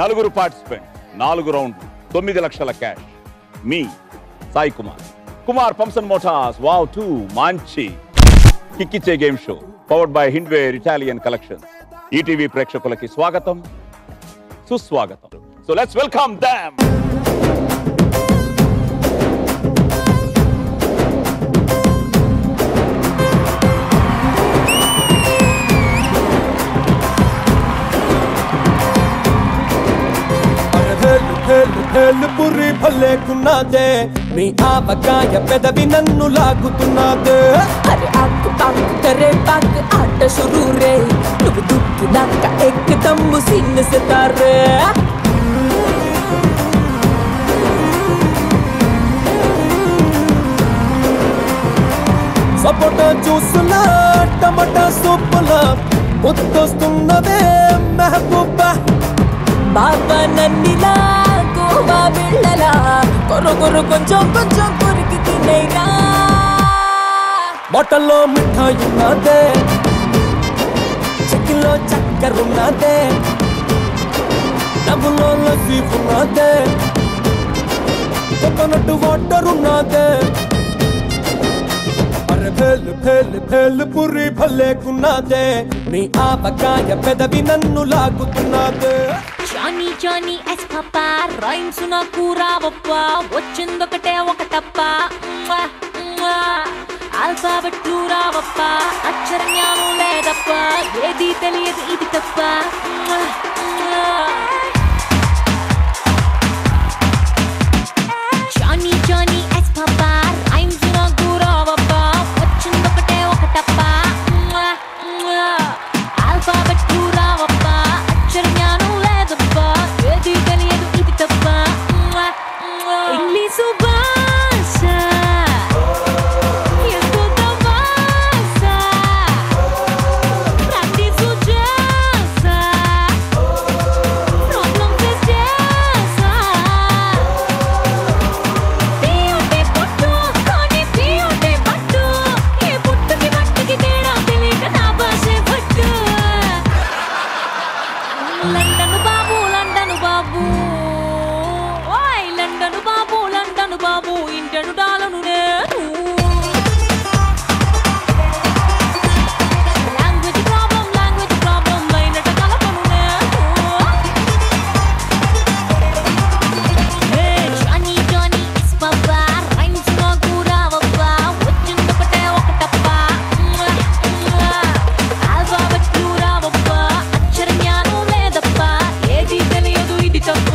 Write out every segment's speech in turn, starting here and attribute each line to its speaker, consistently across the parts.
Speaker 1: నలుగురు పార్టిసిపెంట్ 4 రౌండ్లు 9 లక్షల క్యాష్ మీ Sai Kumar pumps and motors wow 2 మంచి కిక్కిచ్చే game show powered by Hindware Italian collections ETV ప్రేక్షకులకి స్వాగతం సుస్వాగతం. So let's welcome them.
Speaker 2: పురి భలేకున్నదే నీ ఆవకాయ పెదవి నన్ను లాగుతున్నదే
Speaker 3: అరే ఆకు పాకు తెరే పాకు ఆట షురూ రే నువ్వు దుక్కినాక ఎక్కదమ్ము సిన్న సితారే
Speaker 2: సపోటా జ్యూసులా టమాటా సూపులా ముద్దొస్తున్నదే మెహబూబా
Speaker 3: బాబా నన్నిలా గోవా బిళ్ళలా కొరకొరు కొంచెం కొంచెం కొరికి తినేరా
Speaker 2: బొట్టల్లో మిఠాయి ఉన్నదే చెక్కిలో చక్కెర ఉన్నదే డబ్బులో లస్సీ ఉన్నదే కోకోనట్ వాటర్ ఉన్నదే అరే భేలు భేలు భేలు పురి భలేకున్నదే నీ ఆవకాయ పెదవి నన్ను లాగుతున్నదే
Speaker 3: Johnny Johnny yes papa rhymes నాకు రావప్పా వచ్చిందొకటే ఒకటప్ప ఆల్ఫాబెట్ రావప్ప అక్షర జ్ఞానం లేదప్ప ఏది తెలియదు ఇది తప్ప Johnny Johnny yes papa rhymes నాకు రావప్ప వచ్చిందొకటే ఒకటప్ప ఆల్ఫాబెట్ రావప్ప అక్షర జ్ఞానం ఏది తెలియదు ఇది తప్ప ఇంగ్లీషు భాష ఎంతో తమాష ప్రాక్టీసు చేసా ప్రాబ్లం ఫేస్ చేసా తీయుంటే పట్టు కానీ తీయుంటే పట్టు ఏ పుట్టుకి మట్టికి తేడా తెలియక నా భాషే పట్టు లండన్ బాబు లండన్ బాబు ఓయ్ లండన్ బాబు ఇంటను డాలను నేను లాంగ్వేజ్ ప్రాబ్లం లైనట కలపను నేను Johnny Johnny yes papa rhymes నాకు రావబ్బా వచ్చిందొకటే ఒకటప్ప ఆల్ఫాబెట్ రావబ్బా అక్షర జ్ఞానం లేదప్ప ఏది తెలియదు ఇది తప్ప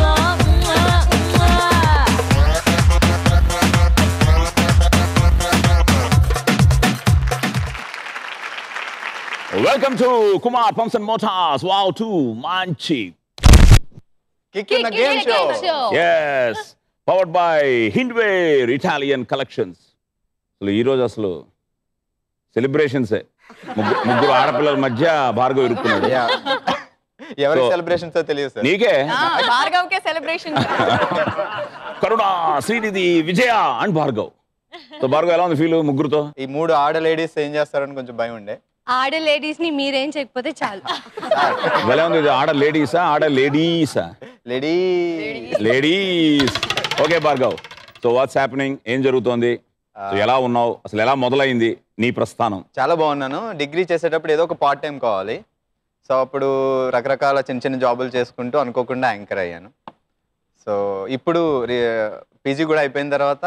Speaker 1: welcome to Kumar pumps and motors wow 2 మంచి
Speaker 4: Kicking the game show.
Speaker 1: yes powered by Hindware Italian collections. అసలు ఈరోజు అసలు సెలబ్రేషన్సే ముగ్గురు ఆడపిల్లల మధ్య భార్గవ్ ఇరుక్కున్నాడు.
Speaker 4: ఎవరి సెలబ్రేషన్స్ తెలియదు సార్.
Speaker 1: నీకే
Speaker 5: Bhargav K celebration
Speaker 1: Karuna Srinidhi Vijaya and Bhargav. So Bhargav ఎలా ఉంది ఫీల్ ముగ్గురుతో?
Speaker 4: ఈ 3 ఆడ లేడీస్ ఏం చేస్తారని కొంచెం భయం ఉండే.
Speaker 5: ఆడ లేడీస్ ని మీరేం చేయకపోతే చాలు.
Speaker 1: ఎలా ఉంది? ఆడ లేడీసా ladies okay Bhargav. So what's happening? ఏం జరుగుతోంది? ఎలా ఉన్నావు? అసలు ఎలా మొదలైంది నీ ప్రస్థానం?
Speaker 4: చాలా బాగున్నాను. డిగ్రీ చేసేటప్పుడు ఏదో ఒక పార్ట్ టైం కావాలి. సో అప్పుడు రకరకాల చిన్న చిన్న జాబులు చేసుకుంటూ అనుకోకుండా యాంకర్ అయ్యాను. సో ఇప్పుడు పీజీ కూడా అయిపోయిన తర్వాత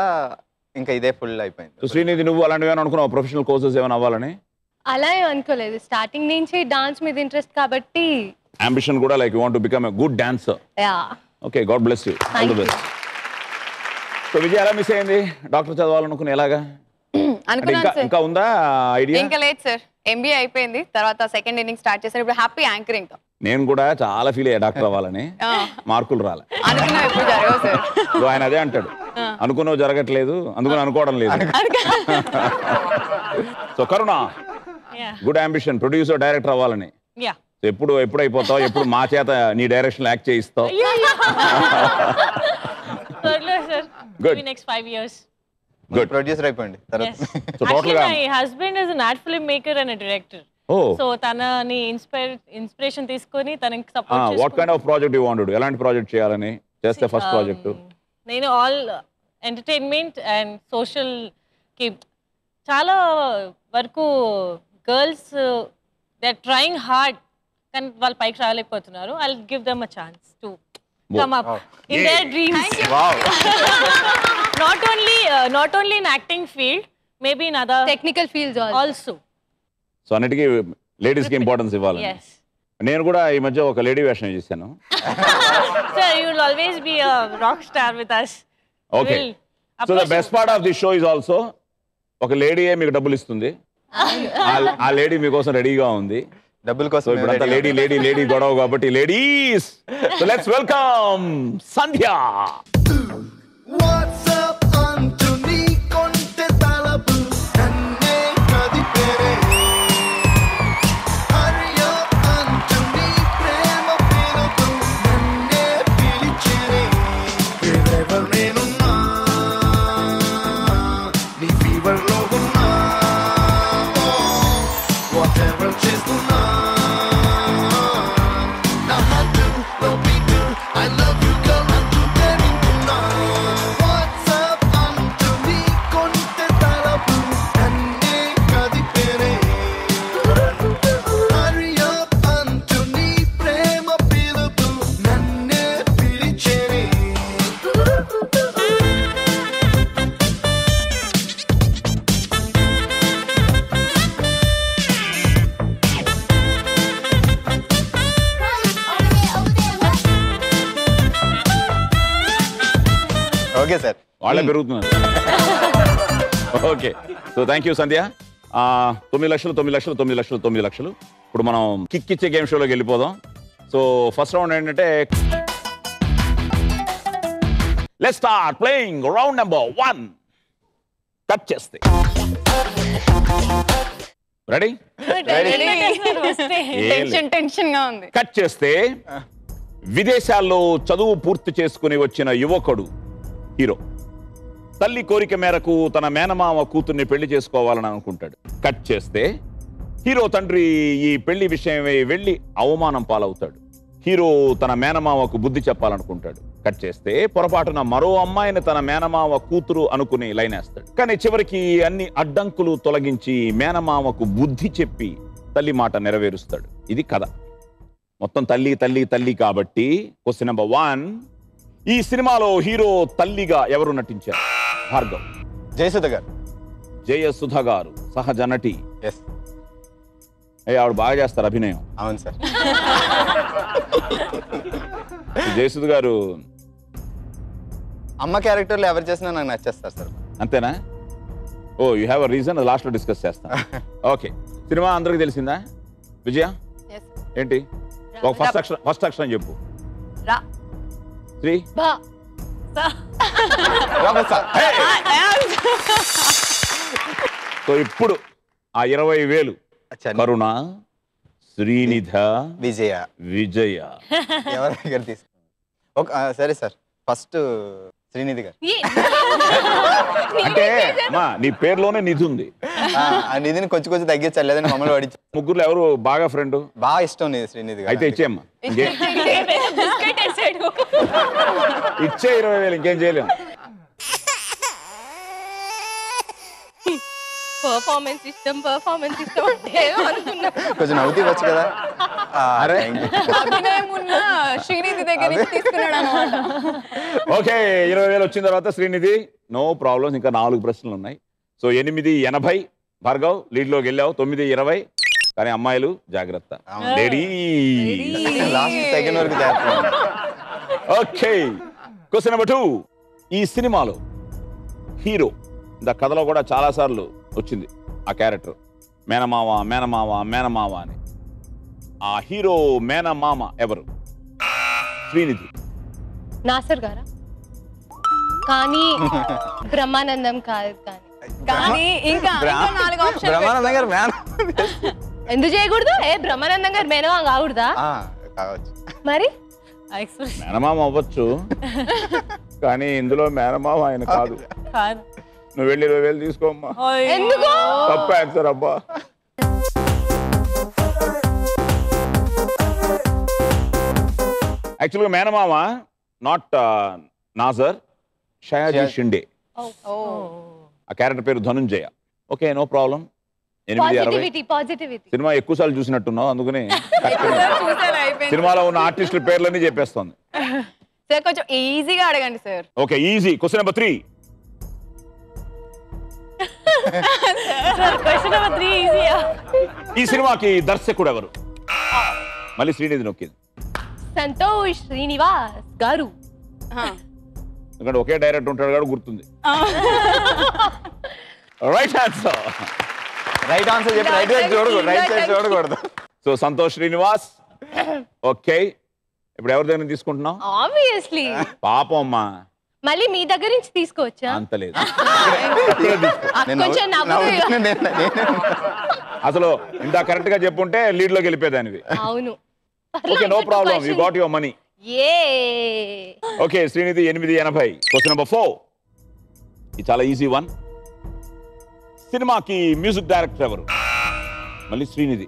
Speaker 4: ఇంకా ఇదే ఫుల్ అయిపోయింది.
Speaker 1: సో శ్రీనిధి నువ్వు అలాంటివి అనుకున్నావు? ప్రొఫెషనల్ కోర్సెస్ ఏమైనా అవ్వాలని?
Speaker 5: అలా అనుకోలేదు. స్టార్టింగ్ నుంచి డాన్స్ మీద ఇంట్రెస్ట్ కాబట్టి
Speaker 1: అంబిషన్ కూడా like you want to become a good dancer.
Speaker 5: Yeah
Speaker 1: okay God bless you. All the best. So Vijay ఎలా మిస్ అయింది డాక్టర్ చదవాలనుకుని? ఎలాగా ఇంకా ఉందా ఐడియా?
Speaker 6: ఇంకా లేదు సార్. ఎంబీఏ అయిపోయింది, తర్వాత సెకండ్ ఇన్నింగ్ స్టార్ట్ చేశారు. ఇప్పుడు హ్యాపీ యాంకరింగ్ తో.
Speaker 1: నేను కూడా చాలా ఫీల్ అయ్యా డాక్టర్ అవ్వాలని. మార్కులు రాలే.
Speaker 6: అనుకున్నావు ఎప్పుడు జరగవు సార్.
Speaker 1: ఆయన అదే అంటాడు, అనుకున్నావు జరగట్లేదు, అందుకని అనుకోవడం లేదు. సో కరుణ గుడ్ అంబిషన్, ప్రొడ్యూసర్ డైరెక్టర్ అవ్వాలని. ఎప్పుడు అయిపోతావు? ఎప్పుడు మా చేత నీ direction act చేయిస్తావు?
Speaker 7: Good. Next 5 years.
Speaker 4: Good. Producer అయిపోయింది.
Speaker 7: Yes. Actually, my husband is an art film maker and a director. So తనని ఇన్స్పిరేషన్ తీసుకొని తనకి support
Speaker 1: what kind of project you wanted? ఎలాంటి ప్రాజెక్ట్ చేయాలని చేస్తే ఫస్ట్ ప్రాజెక్ట్?
Speaker 7: నేను all entertainment and social కి చాలా వరకు girls they are trying hard కానీ వాళ్ళు పైకి రాలేకపోతున్నారు. I will give them a chance to come up in their dreams.
Speaker 4: Wow.
Speaker 7: not only in acting field, maybe in other
Speaker 5: technical fields
Speaker 7: also.
Speaker 1: So అన్నిటికీ లేడీస్కి importance ఇవ్వాలి.
Speaker 7: Yes.
Speaker 1: నేను కూడా ఈ మధ్య ఒక లేడీ వేషం చేశాను.
Speaker 7: Sir, you will always be a rock star with us.
Speaker 1: Okay,
Speaker 7: We'll
Speaker 1: so the
Speaker 7: approach
Speaker 1: best part of this show is also ఒక లేడీయే మీకు డబ్బులు ఇస్తుంది. ఆ లేడీ మీకోసం రెడీగా ఉంది.
Speaker 4: డబ్బుల
Speaker 1: సో
Speaker 4: కోసం
Speaker 1: ఇప్పుడంతా లేడీ లేడీ లేడీ గొడవ కాబట్టి ladies, so let's welcome Sandhya.
Speaker 8: What's up Anthony konte talabu nanne kadipere Hurry up Anthony prema pilupu nanne pilichere Wherever nenunna nee fever lo unna Whatever chestunna na hatu lo bitu I love you girl antu terintunna What's up Anthony konte talabu nanne kadipere Hurry up Anthony prema pilupu nanne pilichere
Speaker 4: okay sir.
Speaker 1: వాళ్ళే పెరుగుతున్నారు. Okay, so thank you సంధ్య. 9 లక్షలు 9 లక్షలు 9 లక్షలు 9 లక్షలు. ఇప్పుడు మనం kick ఇచ్చే game షోలోకి వెళ్ళిపోదాం. సో ఫస్ట్ రౌండ్ ఏంటంటే let's start playing round number 1. Cut చేస్తే రెడీ?
Speaker 6: టెన్షన్ గా ఉంది.
Speaker 1: కట్ చేస్తే విదేశాల్లో చదువు పూర్తి చేసుకుని వచ్చిన యువకుడు హీరో తల్లి కోరిక మేరకు తన మేనమామ కూతుర్ని పెళ్లి చేసుకోవాలని అనుకుంటాడు. కట్ చేస్తే హీరో తండ్రి ఈ పెళ్లి విషయమై వెళ్లి అవమానం పాలవుతాడు. హీరో తన మేనమామకు బుద్ధి చెప్పాలనుకుంటాడు. కట్ చేస్తే పొరపాటున మరో అమ్మాయిని తన మేనమామ కూతురు అనుకుని లైన్ వేస్తాడు. కానీ చివరికి అన్ని అడ్డంకులు తొలగించి మేనమామకు బుద్ధి చెప్పి తల్లి మాట నెరవేరుస్తాడు. ఇది కథ. మొత్తం తల్లి తల్లి తల్లి కాబట్టి క్వశ్చన్ నెంబర్ 1, ఈ సినిమాలో హీరో తల్లిగా ఎవరు నటించారు? భార్గవ్.
Speaker 4: జయసుధ గారు.
Speaker 1: జయసుధ గారు సహజ నటి.
Speaker 4: ఎస్.
Speaker 1: ఆవిడ బాగా చేస్తారు అభినయం.
Speaker 4: అవును సార్.
Speaker 1: జయసుధ గారు
Speaker 4: అమ్మ క్యారెక్టర్లు ఎవరు చేసినా నాకు నచ్చేస్తారు సార్.
Speaker 1: అంతేనా? Oh, you have a reason, last లో డిస్కస్ చేస్తాం. ఓకే, సినిమా అందరికి తెలిసిందా? విజయ
Speaker 6: Yes.
Speaker 1: ఏంటి? ఒక ఫస్ట్ అక్షరం చెప్పు.
Speaker 6: రా.
Speaker 1: శ్రీ.
Speaker 6: బా.
Speaker 1: సో ఇప్పుడు ఆ 20,000 కరుణ, శ్రీనిధ,
Speaker 4: విజయ ఎవరి దగ్గర తీసుకు సరే సార్. ఫస్ట్ శ్రీనిధి గారు.
Speaker 1: అంటే మా నీ పేరులోనే నిధి ఉంది.
Speaker 4: ఆ నిధిని కొంచెం కొంచెం తగ్గించాలి, లేదని మమ్మల్ని పడి.
Speaker 1: ముగ్గురులో ఎవరు బాగా ఫ్రెండ్?
Speaker 4: బాగా ఇష్టం నీది శ్రీనిధి గారు.
Speaker 1: అయితే ఇచ్చేయమ్మా. ఇచ్చే 20,000, ఇంకేం చేయలేము.
Speaker 5: పర్ఫార్మెన్స్ ఇష్టం అంటే అనుకున్నా.
Speaker 4: కొంచెం నవ్వుతీ వచ్చు కదా.
Speaker 1: అరే
Speaker 6: అభినయం ఉన్న శ్రీనిధి దగ్గర నుంచి తీసుకున్నాడు అన్నమాట.
Speaker 1: ఓకే, 20,000 వచ్చిన తర్వాత శ్రీనిధి నో ప్రాబ్లమ్స్. ఇంకా 4 ప్రశ్నలు ఉన్నాయి. సో 880 భార్గవ్ లీడ్ లోకి వెళ్ళావు. 920 కానీ అమ్మాయిలు జాగ్రత్త.
Speaker 4: లాస్ట్ సెకండ్ వరకు చేస్తున్నాను.
Speaker 1: ఓకే, క్వశ్చన్ నెంబర్ 2, ఈ సినిమాలో హీరో కథలో కూడా చాలా సార్లు వచ్చింది ఆ క్యారెక్టర్, మేనమావ మేనమావ మేనమావ అని. ఆ హీరో మేనమామ ఎవరు? శ్రీనిధి.
Speaker 5: నాసర్ గారా? కానీ బ్రహ్మానందం కాదు.
Speaker 6: కానీ ఇంకా 4 ఆప్షన్
Speaker 4: బ్రహ్మానందం గారు
Speaker 5: ఎందుకు చేయకూడదు? బ్రహ్మానందం గారు మేనమామ కాకూడదా?
Speaker 4: కావచ్చు.
Speaker 5: మరి
Speaker 1: మేనమామ అవ్వచ్చు, కానీ ఇందులో మేనమామ ఆయన కాదు. నువ్వు వెళ్ళి 20,000 తీసుకోమ్మా.
Speaker 5: ఎందుకు?
Speaker 1: తప్ప ఆన్సర్ అబ్బా. యాక్చువల్గా మేనమామ నాట్ నాజర్, షయాజీ షిండే. ఆ క్యారెక్టర్ పేరు Dhananjaya. Okay, no problem. 8:60.
Speaker 5: Positivity.
Speaker 1: Cinema ఎక్కువసార్లు చూసినట్టున్నావు, అందుకని సినిమాలో ఉన్న ఆర్టిస్టుల పేర్లన్నీ చెప్పేస్తుంది.
Speaker 6: సార్ కొంచెం ఈజీగా అడగండి sir.
Speaker 1: Okay, easy. Question number 3.
Speaker 7: Question number 3 ఈజీయా?
Speaker 1: ఈ సినిమాకి దర్శకుడు ఎవరు? మళ్ళీ శ్రీనిధి నొక్కింది.
Speaker 5: సంతోష్ శ్రీనివాస్ గారు.
Speaker 1: ఎందుకంటే ఒకే డైరెక్టర్ ఉంటాడు కాబట్టి గుర్తుంది. Right answer.
Speaker 4: రైట్ ఆన్సర్ చెప్పి రైట్ సైడ్ చూడకూడదు.
Speaker 1: సో సంతోష్ శ్రీనివాస్. ఓకే, ఇప్పుడు ఎవరి దగ్గర తీసుకుంటున్నాం?
Speaker 5: ఆబ్వియస్లీ.
Speaker 1: పాపం అమ్మా,
Speaker 5: మళ్ళీ మీ దగ్గర నుంచి తీసుకోవచ్చా?
Speaker 1: అంత లేదు.
Speaker 5: కొంచెం
Speaker 1: అసలు ఇంత కరెక్ట్ గా చెప్పుంటే లీడ్ లోకి వెళ్ళిపోయేదానివి.
Speaker 5: అవును.
Speaker 1: Okay, no problem. You got your money. Okay, Srinidhi 880. Question number 4. ఇది చాలా ఈజీ వన్. సినిమాకి మ్యూజిక్ డైరెక్టర్ ఎవరు? మళ్ళీ శ్రీనిధి.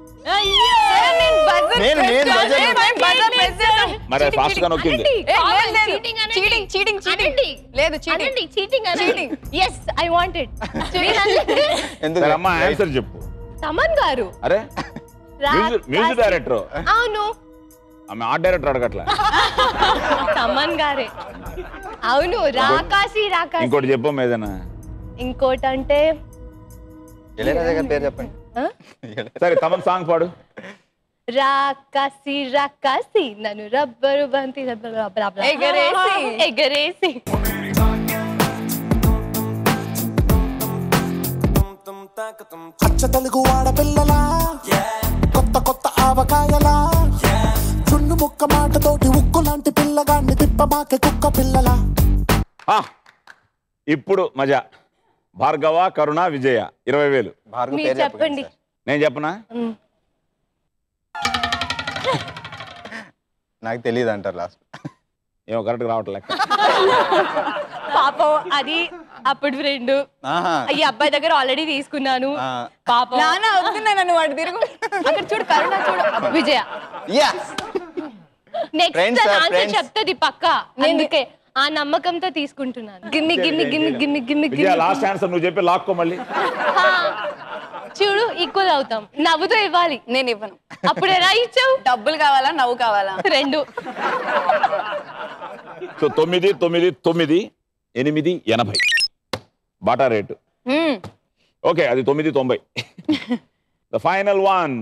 Speaker 1: మరి ఫాస్ట్ గా నొక్కింది. అమ్మా ఆన్సర్ చెప్పు.
Speaker 5: తమన్ గారు.
Speaker 1: అరే మ్యూజిక్ డైరెక్టర్.
Speaker 5: అవును.
Speaker 1: ఆమె ఆర్ట్ డైరెక్టర్ అడగట్లే.
Speaker 5: తమన్ గారే. అవును. రాకాసి.
Speaker 1: ఇంకోటి చెప్పు ఏదైనా.
Speaker 5: ఇంకోటి అంటే
Speaker 4: ఇళయరాజా గారి పేరు చెప్పండి.
Speaker 1: సరే, తమన్ సాంగ్ పాడు.
Speaker 5: రాకాసి నన్ను రబ్బరు బంతి ఎగరేసి.
Speaker 8: అచ్చ తెలుగు ఆడపిల్లలా, కొత్త కొత్త ఆవకాయలా, చున్ను ముక్క మాటతోటి ఉక్కు లాంటి పిల్లగాన్ని తిప్పమాకే కుక్క పిల్లలా.
Speaker 1: ఇప్పుడు మజా. భార్గవ, కరుణ, విజయ. 20,000.
Speaker 5: మీరు చెప్పండి.
Speaker 1: నేను చెప్పనా?
Speaker 4: నాకు తెలియదు అంటారు లాస్ట్.
Speaker 1: ఏమో కరెక్ట్ రావట్లే.
Speaker 5: పాపం అది అప్పుడు ఫ్రెండ్. ఈ అబ్బాయి దగ్గర ఆల్రెడీ తీసుకున్నాను. పాపం
Speaker 6: నన్ను వాడు తిరుగు. అక్కడ చూడు, కరుణ చూడు.
Speaker 5: విజయ నెక్స్ట్ ఆన్సర్ చెప్తుంది పక్క. అందుకే ఆ నమ్మకంతో తీసుకుంటున్నాను. గిమ్మి.
Speaker 1: లాస్ట్ ఆన్సర్ నువ్వు చెప్పి లాక్కో మళ్ళీ.
Speaker 5: చూడు, ఈక్వల్ అవుతాం. నవ్వుతో ఇవ్వాలి.
Speaker 6: నేను ఇవ్వను.
Speaker 5: అప్పుడు ఎలా ఇచ్చావు?
Speaker 6: డబ్బులు కావాలా, నవ్వు కావాలా?
Speaker 5: 2.
Speaker 1: So 9, 9, 9, 880 Bata rate. ఓకే, అది 990. The final one.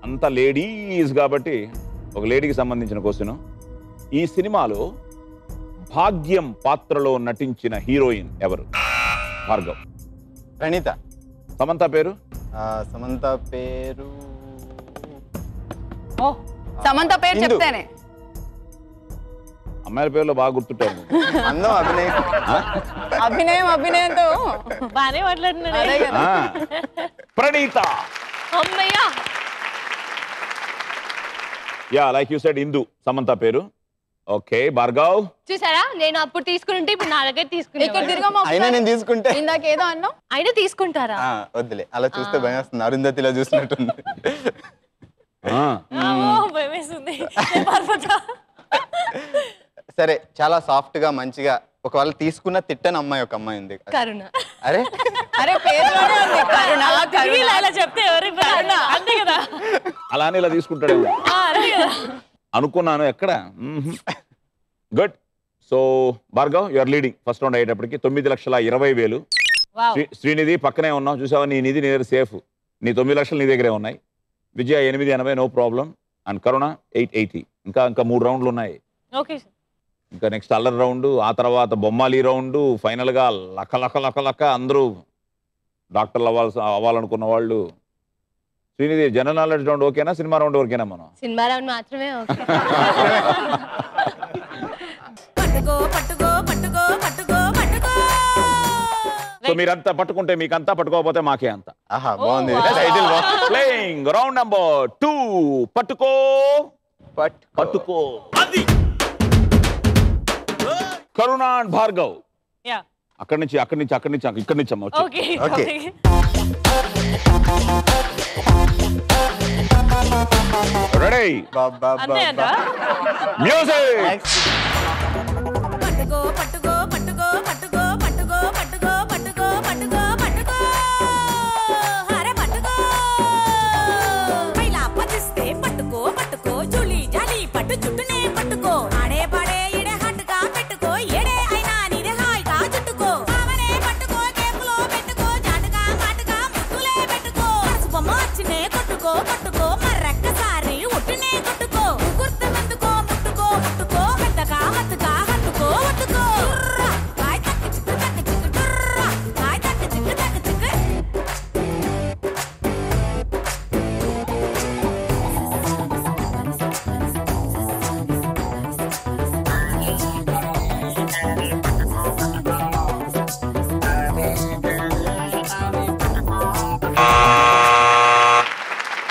Speaker 1: అంత లేడీస్ కాబట్టి ఒక లేడీకి సంబంధించిన క్వశ్చన్. ఈ సినిమాలో భాగ్యం పాత్రలో నటించిన హీరోయిన్ ఎవరు? భార్గవ్.
Speaker 4: ప్రణీత.
Speaker 1: సమంత పేరు?
Speaker 4: సమంత పేరు
Speaker 6: సమంత పేరు చెప్తేనే.
Speaker 1: అమ్మాయిల పేర్లో బాగా గుర్తుంటారు.
Speaker 4: అందం,
Speaker 6: అభినయంతో
Speaker 7: బానే మాట్లాడుతున్నాడు.
Speaker 1: ప్రణీత.
Speaker 5: అమ్మయ్యా.
Speaker 1: యా, లైక్ యూ సెడ్ ఇందు సమంత పేరు. ఓకే, భార్గవ్.
Speaker 5: చూసారా, నేను అప్పుడు తీసుకుంటే ఇప్పుడు నా దగ్గర తీసుకున్నా.
Speaker 4: అయినా నేను తీసుకుంటే
Speaker 6: ఇందాకేదో అన్నా.
Speaker 5: అయినా తీసుకుంటారా?
Speaker 4: వద్దులే, అలా చూస్తే భయం వస్తుంది. అరుంధతిలో చూసినట్టుంది.
Speaker 7: భయమేస్తుంది.
Speaker 4: సరే, చాలా సాఫ్ట్ గా మంచిగా ఒకవేళ తీసుకున్న తిట్టని అమ్మాయి ఒక అమ్మాయి ఉంది.
Speaker 5: కరుణ.
Speaker 4: అరే
Speaker 6: పేరులోనే ఉంది కరుణ.
Speaker 7: అలా చెప్తే ఎవరి అంతే కదా.
Speaker 1: అలానే ఇలా తీసుకుంటాడు అనుకున్నాను. ఎక్కడ? Good. So Bhargav, you're leading. First round అయ్యేటప్పటికి 9,20,000. శ్రీనిధి పక్కనే ఉన్నావు, చూసావా? నీ నిధి నీ దగ్గర సేఫ్. నీ 9 లక్షలు నీ దగ్గరే ఉన్నాయి. విజయ 880, నో ప్రాబ్లం. అండ్ కరుణ 880. ఇంకా 3 రౌండ్లు ఉన్నాయి.
Speaker 7: ఓకే.
Speaker 1: ఇంకా నెక్స్ట్ అల్లరి రౌండ్, ఆ తర్వాత బొమ్మాలి రౌండ్, ఫైనల్గా లక్క అందరూ డాక్టర్లు అవ్వాలనుకున్న వాళ్ళు. శ్రీనిధి, జనరల్ నాలెడ్జ్ రౌండ్ ఓకేనా? సినిమా రౌండ్ ఓకేనా? మనం
Speaker 5: సినిమా రౌండ్ మాత్రమే ఓకే.
Speaker 1: సో మీరంతా పట్టుకుంటే మీకంతా, పట్టుకోకపోతే మాకే అంత.
Speaker 4: బాగుంది.
Speaker 1: Playing round number 2. పట్టుకో. కరుణ అండ్ భార్గవ్. అక్కడి నుంచి ఇక్కడి నుంచి అమ్మ.
Speaker 7: ఓకే.
Speaker 1: రెడీ? విజయ్
Speaker 7: అంతే అంట
Speaker 1: మ్యూజిక్.
Speaker 3: పట్టుకో పట్టుకో పట్టుకో పట్టుకో పట్టుకో పట్టుకో పట్టుకో పట్టుకో పట్టుకో హరే పట్టుకో పైలా పదిస్తే పట్టుకో పట్టుకో జులి జాలి పట్టు చుట్టూనే పట్టుకో ఆడే పాడే ఇడే హట్టుగా పెట్టుకో ఏడే అయినా నీదే హాయిగా చుట్టుకో ఆవనే పట్టుకో కేపులో పెట్టుకో జాటుగా మాటుగా ముట్టులే పెట్టుకో బొమ్మ వచ్చినే కొట్టుకో కొట్టుకో మర్రక్కసారి ఒట్టునే కొట్టుకో గుర్తమందుకో ముట్టుకో ముట్టుకో పెద్దగా హత్తుగా హత్తుకో ఒట్టుకో హాయ్ తక్క చిక్కు తక్క చిక్కు హాయ్ తక్క చిక్కు తక్క చిక్కు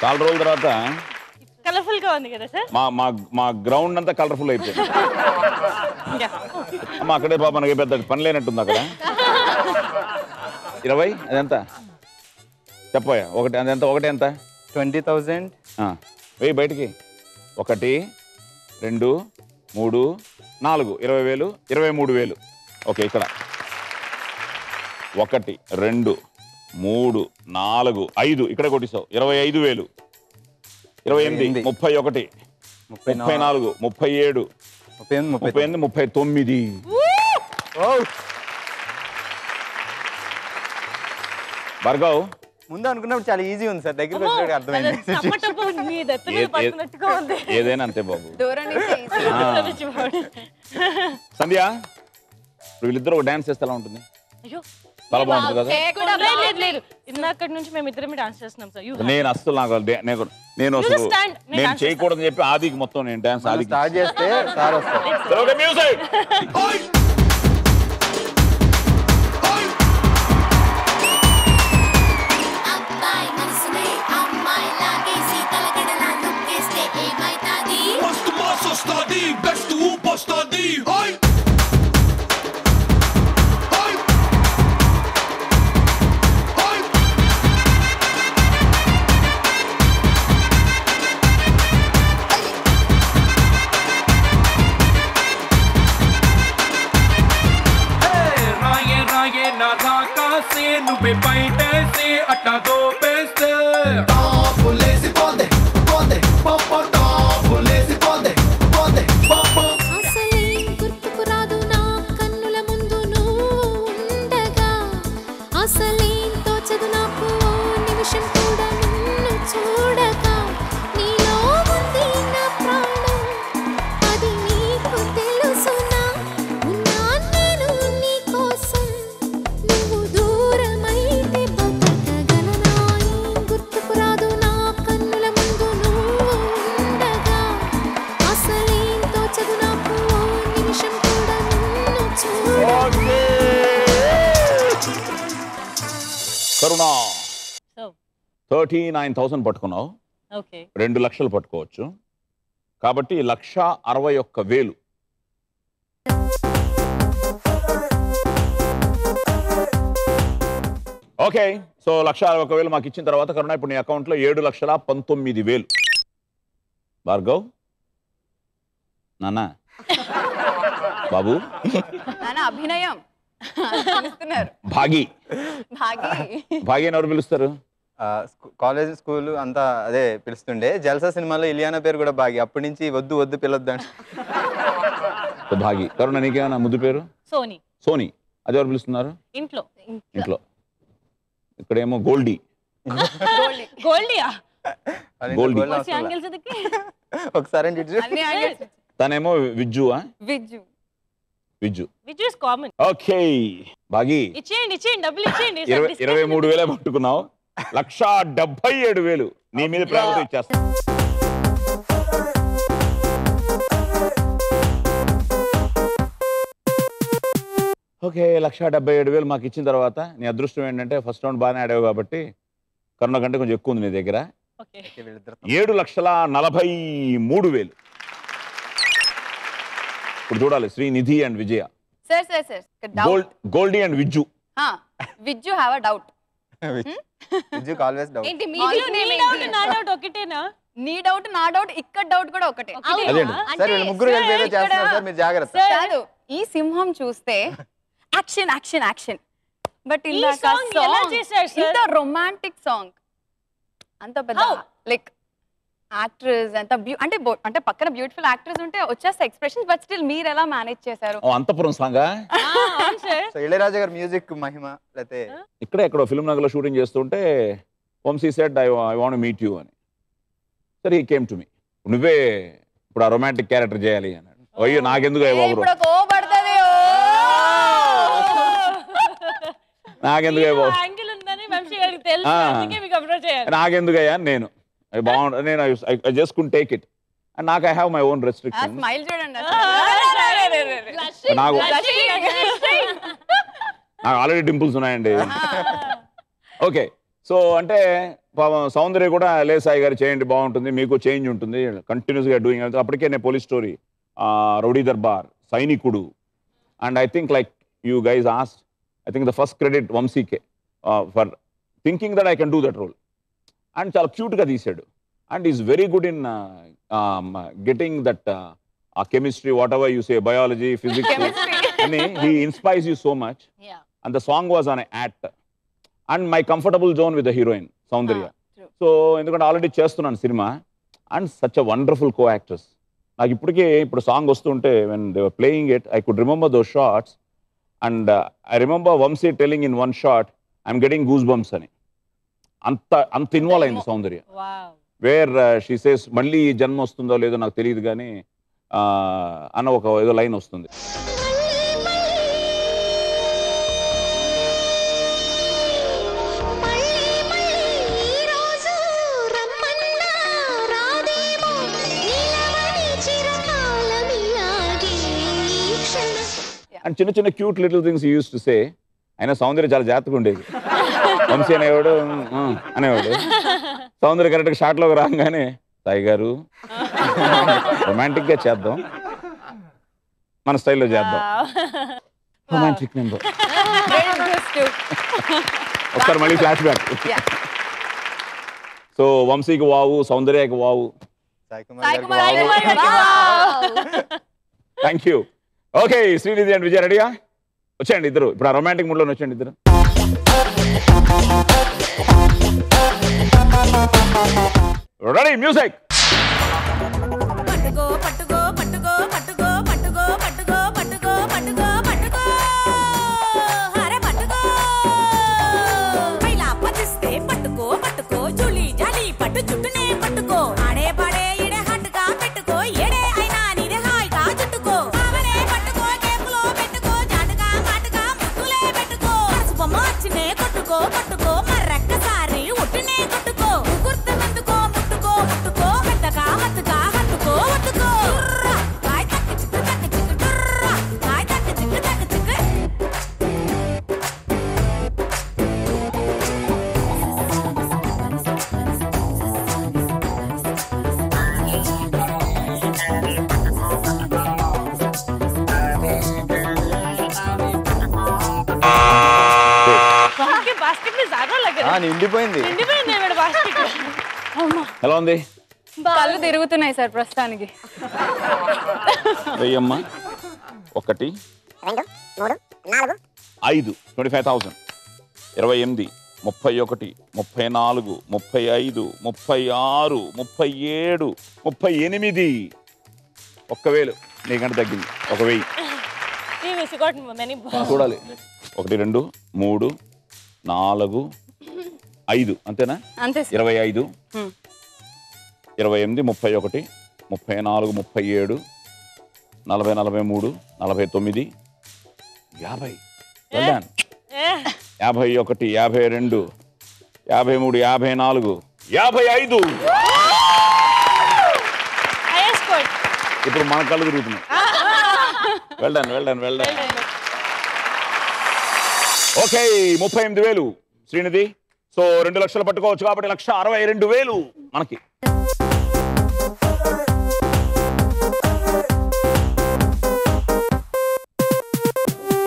Speaker 1: చాలా రోజుల తర్వాత
Speaker 7: కలర్ఫుల్ గా ఉంది కదా సార్.
Speaker 1: మా మా మా గ్రౌండ్ అంతా కలర్ఫుల్ అయిపోయింది. అమ్మ అక్కడే పాప మనకి పెద్ద పని లేనట్టుంది అక్కడ. 20 అదెంత చెప్పోయా? ఒకటి అదెంత? ఒకటి ఎంత?
Speaker 4: 20,000.
Speaker 1: వెయ్యి బయటికి. 1 2 3 4 20,000 23,000. ఓకే ఇక్కడ 1 2 3 4 5 ఇక్కడే కొట్టిస్తావు. 25,000 28 31 34 37 38 39. భార్గవ్
Speaker 4: ముందు అనుకున్నప్పుడు చాలా ఈజీ ఉంది సార్, దగ్గరికి వచ్చేటప్పుడు అర్థమైంది.
Speaker 1: ఏదైనా అంతే బాబు.
Speaker 6: దూరం నుంచి
Speaker 1: సంధ్య ఇప్పుడు వీళ్ళిద్దరు ఒక డాన్స్ చేస్తే ఎలా ఉంటుంది?
Speaker 7: అయ్యో
Speaker 1: చాలా బాగుంటుంది కదా.
Speaker 7: లేదు ఇందాక నుంచి మేము ఇద్దరమే డాన్స్ చేస్తున్నాం సార్.
Speaker 1: నేను అస్సలు నాకు నేను అసలు నేను చేయకూడదని చెప్పి ఆదికి మొత్తం నేను డాన్స్ ఆదికి
Speaker 4: స్టార్ట్ చేస్తే సార్ వస్తారు.
Speaker 1: మ్యూజిక్.
Speaker 3: అబ్బాయి మనసునే అమ్మాయి లాగేసి తలగడలా నొక్కేస్తే ఏమైతాది
Speaker 2: మస్తు మాస్ వస్తాది, బెస్ట్ ఊపు వస్తాది. హాయ్ హాయ్ హాయ్ రాయే రాయే నా రాకాసే నువ్వే బయటేసి అట్టా దోపేస్తే
Speaker 8: టాపులేసి పోందే పోందే పప్ప టాపులేసి పోందే పోందే పప్ప
Speaker 3: అసలే గుర్తుకు రాదు నా కన్నుల ముందు నువ్వు ఉండగా అసలేం తోచదు నాకు ఓ నిమిషం కూడా నిన్ను చూడగా నీలో ఉంది నా ప్రాణం అది నీకు తెలుసునా ఉన్నా నేను నీ కోసం నువ్వు దూరమైతే బతకగలనా గుర్తుకు రాదు నా కన్నుల ముందు నువ్వు ఉండగా అసలేం తోచదు నాకు ఓ నిమిషం కూడా నిన్ను చూడగా
Speaker 1: కరుణ
Speaker 7: సో
Speaker 1: 39,000 పట్టుకున్నావు.
Speaker 7: ఓకే
Speaker 1: 2 లక్షలు పట్టుకోవచ్చు కాబట్టి 1,61,000. ఓకే సో 1,61,000 మాకు ఇచ్చిన తర్వాత కరుణ ఇప్పుడు నీ అకౌంట్లో 7,19,000. భార్గవ్ నాన్న బాబు
Speaker 6: నాన్న అభినయం పిలుస్తున్నారు.
Speaker 1: భాగి
Speaker 6: భాగి
Speaker 1: భాగి అని ఎవరు పిలుస్తారు?
Speaker 4: కాలేజ్ స్కూల్ అంతా అదే పిలుస్తుండే. జల్సా సినిమాలో ఇలియానా పేరు కూడా బాగి. అప్పటి నుంచి వద్దు వద్దు పిలొద్దు అంటే
Speaker 1: సో భాగి. కరుణ నీకేమైనా ముద్దు పేరు?
Speaker 7: సోనీ.
Speaker 1: సోనీ. అది ఎవరు పిలుస్తున్నారు?
Speaker 7: ఇంట్లో
Speaker 1: ఇంట్లో. ఇక్కడేమో గోల్డీ.
Speaker 7: గోల్డియా
Speaker 1: గోల్డీ.
Speaker 4: ఒకసారి
Speaker 6: అన్ని angles.
Speaker 1: తనేమో విజ్జువా?
Speaker 6: Vijju
Speaker 1: Vijju.
Speaker 7: Which is common.
Speaker 1: Okay భాగి
Speaker 7: ఇచ్చేయండి డబ్బులు ఇచ్చేయండి.
Speaker 1: 23,000 పట్టుకున్నావు. 1,77,000 నీ మీద ప్రేమతో ఇచ్చేస్తా. ఓకే 1,77,000 మాకు ఇచ్చిన తర్వాత నీ అదృష్టం ఏంటంటే ఫస్ట్ రౌండ్ బాగానే ఆడావు కాబట్టి కరుణ కంటే కొంచెం ఎక్కువ ఉంది నీ దగ్గర.
Speaker 7: ఓకే
Speaker 1: 7,43,000. ఇప్పుడు చూడాలి Srinidhi and Vijaya.
Speaker 6: Sir doubt.
Speaker 1: Goldie and Vijju.
Speaker 6: Vijju have a doubt.
Speaker 4: విజ్జుకి ఆల్వేస్ డౌట్.
Speaker 6: ఏంటి
Speaker 7: నా డౌట్ ఒకటేనా?
Speaker 6: నీ డౌట్ నా డౌట్ ఇక్కడ డౌట్ కూడా ఒకటే
Speaker 1: అదేంటి?
Speaker 4: సార్ వీళ్ళు ముగ్గురు కలిపి ఏదో చేస్తున్నారు సార్, మీరు జాగ్రత్త.
Speaker 6: కాదు ఈ సింహం చూస్తే యాక్షన్ యాక్షన్ యాక్షన్ బట్
Speaker 7: ఈ song ఎలా చేశారు sir?
Speaker 6: ఇంత రొమాంటిక్ సాంగ్ అంత పెద్ద లైక్ యాక్ట్రెస్ అంత అంటే పక్కన బ్యూటిఫుల్ యాక్ట్రెస్ ఉంటే వచ్చేస్తే ఎక్స్ప్రెషన్స్ బట్ స్టిల్ మీరు ఎలా మేనేజ్ చేశారు?
Speaker 1: అంతపురం సాంగా
Speaker 4: సో ఇళయరాజా గారి మ్యూజిక్ మహిమ లేతే
Speaker 1: ఇక్కడే ఎక్కడో ఫిల్మ్ నగర్లో షూటింగ్ చేస్తుంటే Vamshi said I want meet you అని. సరే హీ కేమ్ టు మీ, నువ్వే ఇప్పుడు ఆ రొమాంటిక్ క్యారెక్టర్ చేయాలి అన్నాడు. అయ్యో నాకెందుకు
Speaker 6: ఇప్పుడు కోపడుతుంది
Speaker 1: నాకెందుకు
Speaker 7: యాంగిల్ ఉందని వంశీ గారికి తెలుసు, అందుకే మీకు అప్రోచ్ చేయాలి.
Speaker 1: నాకెందుకయ్యా నేను బాగుంటుంది, నేను I just could take it and నాకు I have my own restriction.
Speaker 6: Smile చూడండి
Speaker 1: నాకు ఆల్రెడీ డింపుల్స్ ఉన్నాయండి. ఓకే, సో అంటే సౌందర్య కూడా లేదు సాయి గారు చేయండి బాగుంటుంది, మీకు చేంజ్ ఉంటుంది, కంటిన్యూస్గా డూయింగ్. అప్పటికే నేను police story, rowdy Darbar, Sainikudu, and I think like you guys asked, I think the first credit వంశీకే for thinking that I can do that role. And చాలా క్యూట్గా తీసాడు and is very good in getting that ఆ chemistry, whatever you say, biology, physics అని he inspires you so much. And the song was on act and my comfortable zone with the heroine Soundarya. So ఎందుకంటే already చేస్తున్నాను cinema and such a wonderful co actors. నాకు ఇప్పటికే ఇప్పుడు song వస్తుంటే when they were playing it I could remember those shorts and I remember Vamshi telling in one short I'm getting goose bumps అని. అంత involve అయింది సౌందర్య. Where she says మళ్ళీ జన్మ వస్తుందో లేదో నాకు తెలియదు కానీ అన్న ఒక ఏదో లైన్ వస్తుంది. అండ్ చిన్న చిన్న cute little things use to say. అయినా సౌందర్య చాలా జాగ్రత్తగా ఉండేది. వంశీ అనేవాడు అనేవాడు, సౌందర్య కరెక్ట్గా షార్ట్లోకి రాగానే సాయి గారు రొమాంటిక్గా చేద్దాం, మన స్టైల్లో చేద్దాం, రొమాంటిక్ నెంబర్. ఒకసారి మళ్ళీ ఫ్లాష్ బ్యాక్. సో వంశీకి వావు, సౌందర్యకి wow. Thank you. Okay, Srinidhi and Vijay రెడీగా వచ్చేయండి ఇద్దరు. ఇప్పుడు ఆ రొమాంటిక్ మూడ్లో వచ్చేయండి ఇద్దరు. Ready, music.
Speaker 3: పట్టుకో పట్టుకో పట్టుకో పట్టుకో పట్టుకో పట్టుకో పట్టుకో పట్టుకో పట్టుకో హరే పట్టుకో పైలా పదిస్తే పట్టుకో పట్టుకో జులి జాలి పట్టు చుట్టూనే పట్టుకో ఆడే పడే ఇడే హట్టుగా పెట్టుకో ఏడే అయినా నీదే హాయిగా చుట్టుకో ఆవనే పట్టుకో కేపులో పెట్టుకో జాటుగా మాటుగా ముక్కులే పెట్టుకో పసుపు మార్చినే కొట్టుకో కొట్టుకో మర్రక్కసారి ఉట్టునే కొట్టుకో గుర్తుమెందుకో ముట్టుకో ముట్టుకో పెద్దగా మత్తుగా హత్తుకో ఒత్తుకో కాయ తక్కి చిక్కు తక్కి చిక్కు డుర్రా కాయ తక్కి చిక్కు తక్కి చిక్కు
Speaker 7: बास्केट में ज्यादा लग रहा है.
Speaker 4: నిండిపోయింది.
Speaker 7: నిండిపోయింది మేడం బాస్కెట్.
Speaker 1: ఎలా ఉంది?
Speaker 6: కళ్ళు తిరుగుతున్నాయి సార్ ప్రస్తుతానికి.
Speaker 1: వెయ్యమ్మా, 1 2 3 4 5 25,000 28 31 34 35 36 37 38 1000 నీకంటే తగ్గింది 1000.
Speaker 7: You got many balls.
Speaker 1: చూడాలి. 1 2 3 4 5 అంతేనా?
Speaker 6: అంతే
Speaker 1: 25 28 31 34 37 40 43 49 50. Well done. 51 52 53 54 55.
Speaker 7: Highest score.
Speaker 1: ఇప్పుడు మన కళ్ళు తిరుగుతున్నాయి. Well done well done well done. Okay, 38,000 Srinidhi. So 2 లక్షలు పట్టుకోవచ్చు కాబట్టి 1,62,000 మనకి.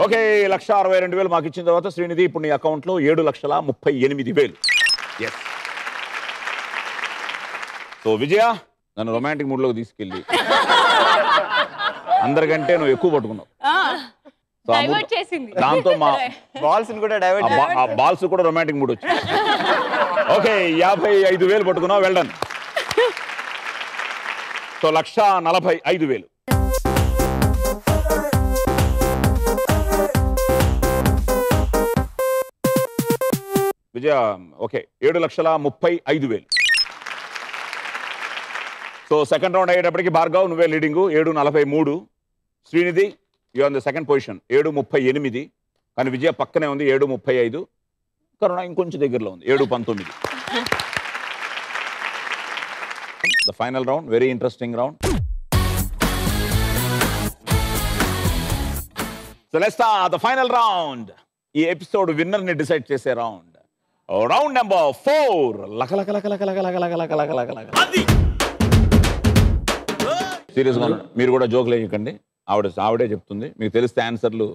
Speaker 1: ఓకే, 1,62,000 మాకు ఇచ్చిన తర్వాత శ్రీనిధి ఇప్పుడు నీ అకౌంట్లో 7,38,000. ఎస్, సో విజయ నన్ను రొమాంటిక్ మూడ్లోకి తీసుకెళ్ళి అందరికంటే నువ్వు ఎక్కువ పట్టుకున్నావు. సో
Speaker 5: డైవర్ట్ చేసింది.
Speaker 1: దాంతో మా
Speaker 4: బాల్స్ కూడా డైవర్ట్
Speaker 1: ఆ బాల్స్ కూడా రొమాంటిక్ మూడ్ వచ్చింది. ఓకే 55,000 పట్టుకున్నావు. వెల్డన్. సో 1,45,000. విజయ ఓకే 7,35,000. సో సెకండ్ రౌండ్ అయ్యేటప్పటికి భార్గవ్ నువ్వే లీడింగు 7,43. Srinidhi you on the second position 7,38. కానీ విజయ పక్కనే ఉంది 7,35. కరుణ ఇంకొంచెం దగ్గరలో ఉంది 7,19. The final round, very interesting round. So let's start the final round. ఈ ఎపిసోడ్ విన్నర్ ని డిసైడ్ చేసే రౌండ్. Round number 4. సీరియస్గా మీరు కూడా జోకులు వేయకండి. ఆవిడే చెప్తుంది. మీకు తెలిస్తే ఆన్సర్లు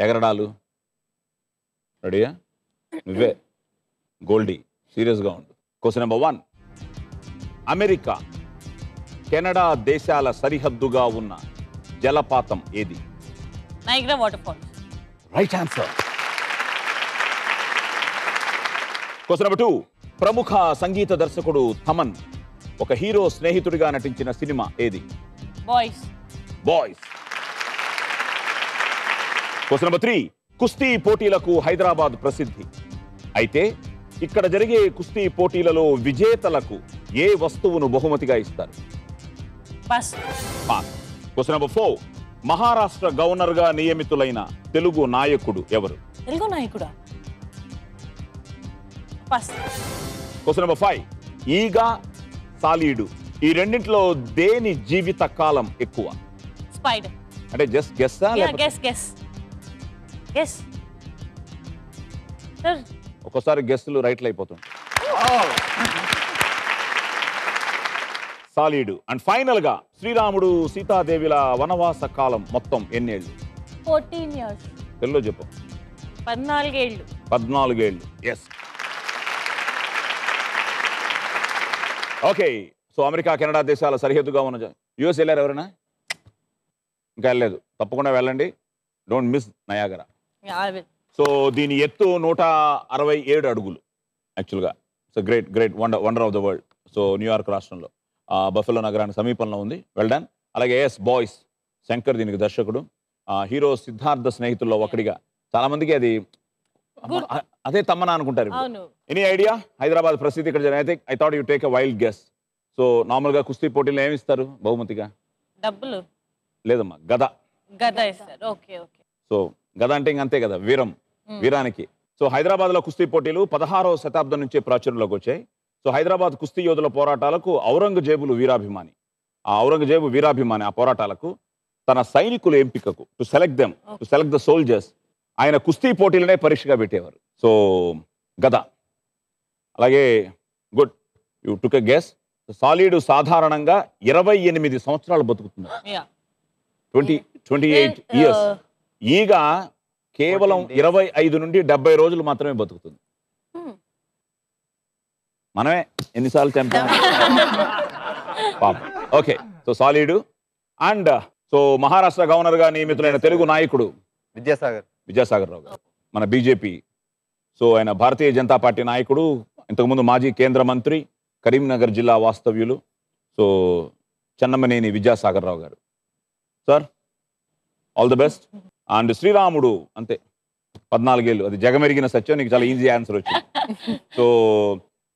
Speaker 1: ఎగరడాలు. రెడీయా? నువ్వే గోల్డీ. సీరియస్గా ఉండు. Question number 1. అమెరికా కెనడా దేశాల సరిహద్దుగా ఉన్న జలపాతం ఏది?
Speaker 7: నైగ్రా water fall.
Speaker 1: Right answer. Question number 2. ప్రముఖ సంగీత దర్శకుడు థమన్ ఒక హీరో స్నేహితుడిగా నటించిన సినిమా ఏది?
Speaker 7: బాయ్స్.
Speaker 1: Question number 3. కుస్తీ పోటీలకు హైదరాబాద్ ప్రసిద్ధి. అయితే ఇక్కడ జరిగే కుస్తీ పోటీలలో విజేతలకు ఏ వస్తువును బహుమతిగా ఇస్తారు?
Speaker 7: Pass.
Speaker 1: Question number 4. Maharashtra governor గా నియమితులైన తెలుగు నాయకుడు ఎవరు?
Speaker 7: తెలుగు నాయకుడా? పాస్.
Speaker 1: Question number 5. ఈగ, సాలీడు ఈ రెండింటిలో దేని జీవిత కాలం ఎక్కువ?
Speaker 7: స్పైడర్.
Speaker 1: అంటే జస్ట్ గెస్సా?
Speaker 7: గెస్. సార్
Speaker 1: ఒక్కోసారి గెస్టులు రైట్లు అయిపోతుంది. సాలీడు. అండ్ ఫైనల్ గా శ్రీరాముడు సీతాదేవిల వనవాస కాలం మొత్తం ఎన్నేళ్ళు?
Speaker 7: 14 years.
Speaker 1: తెలుగులో చెప్పు.
Speaker 7: 14 ఏళ్ళు.
Speaker 1: 14 ఏళ్ళు. Yes. Okay. So America Canada దేశాల సరిహద్దుగా ఉన్న యుఎస్ వెళ్ళారు ఎవరైనా? ఇంకా వెళ్ళలేదు. తప్పకుండా వెళ్ళండి. Don't miss Niagara. సో దీని ఎత్తు 167 అడుగులు యాక్చువల్గా. So great wonder of the world. So New York రాష్ట్రంలో బఫెలో నగరానికి సమీపంలో ఉంది. Well done. అలాగే బాయ్స్ శంకర్ దీనికి దర్శకుడు. హీరో సిద్ధార్థ స్నేహితుల్లో ఒకటిగా చాలా మందికి అది అదే తమ్మన అనుకుంటారు. Any idea? హైదరాబాద్ ప్రసిద్ధి ఇక్కడ. I thought you take a wild guess. So నార్మల్గా కుస్తీ పోటీలు ఏమి ఇస్తారు బహుమతిగా?
Speaker 7: డబ్బులు
Speaker 1: లేదమ్మా, గద
Speaker 7: ఇస్తారు. ఓకే.
Speaker 1: సో గద అంటే ఇంకంతే కదా, వీరానికి. సో హైదరాబాద్లో కుస్తీ పోటీలు 16వ శతాబ్దం నుంచే ప్రాచుర్యంలోకి వచ్చాయి. సో హైదరాబాద్ కుస్తీ యోధుల పోరాటాలకు ఔరంగజేబు వీరాభిమాని. ఆ పోరాటాలకు తన సైనికుల ఎంపికకు టు సెలెక్ట్ ద సోల్జర్స్ ఆయన కుస్తీ పోటీలనే పరీక్షగా పెట్టేవారు. సో గద. అలాగే good, you took a guess. సాలీడు సాధారణంగా 28 సంవత్సరాలు బతుకుతున్నారు. 28 years. ఈగ కేవలం 25 నుండి 70 రోజులు మాత్రమే బతుకుతుంది. మనమే ఎన్నిసార్లు చంపాం పాపం. ఓకే. సో సాలీడు. అండ్ సో మహారాష్ట్ర గవర్నర్ గా నియమితులైన తెలుగు నాయకుడు విద్యాసాగర్ రావు గారు, మన బీజేపీ. సో ఆయన భారతీయ జనతా పార్టీ నాయకుడు. ఇంతకుముందు మాజీ కేంద్ర మంత్రి, కరీంనగర్ జిల్లా వాస్తవ్యులు. సో చెన్నమనేని విద్యాసాగర్ రావు గారు. Sir all the best. And శ్రీరాముడు అంతే 14 ఏళ్ళు. అది జగమెరిగిన సత్యం. నీకు చాలా ఈజీ ఆన్సర్ వచ్చింది. సో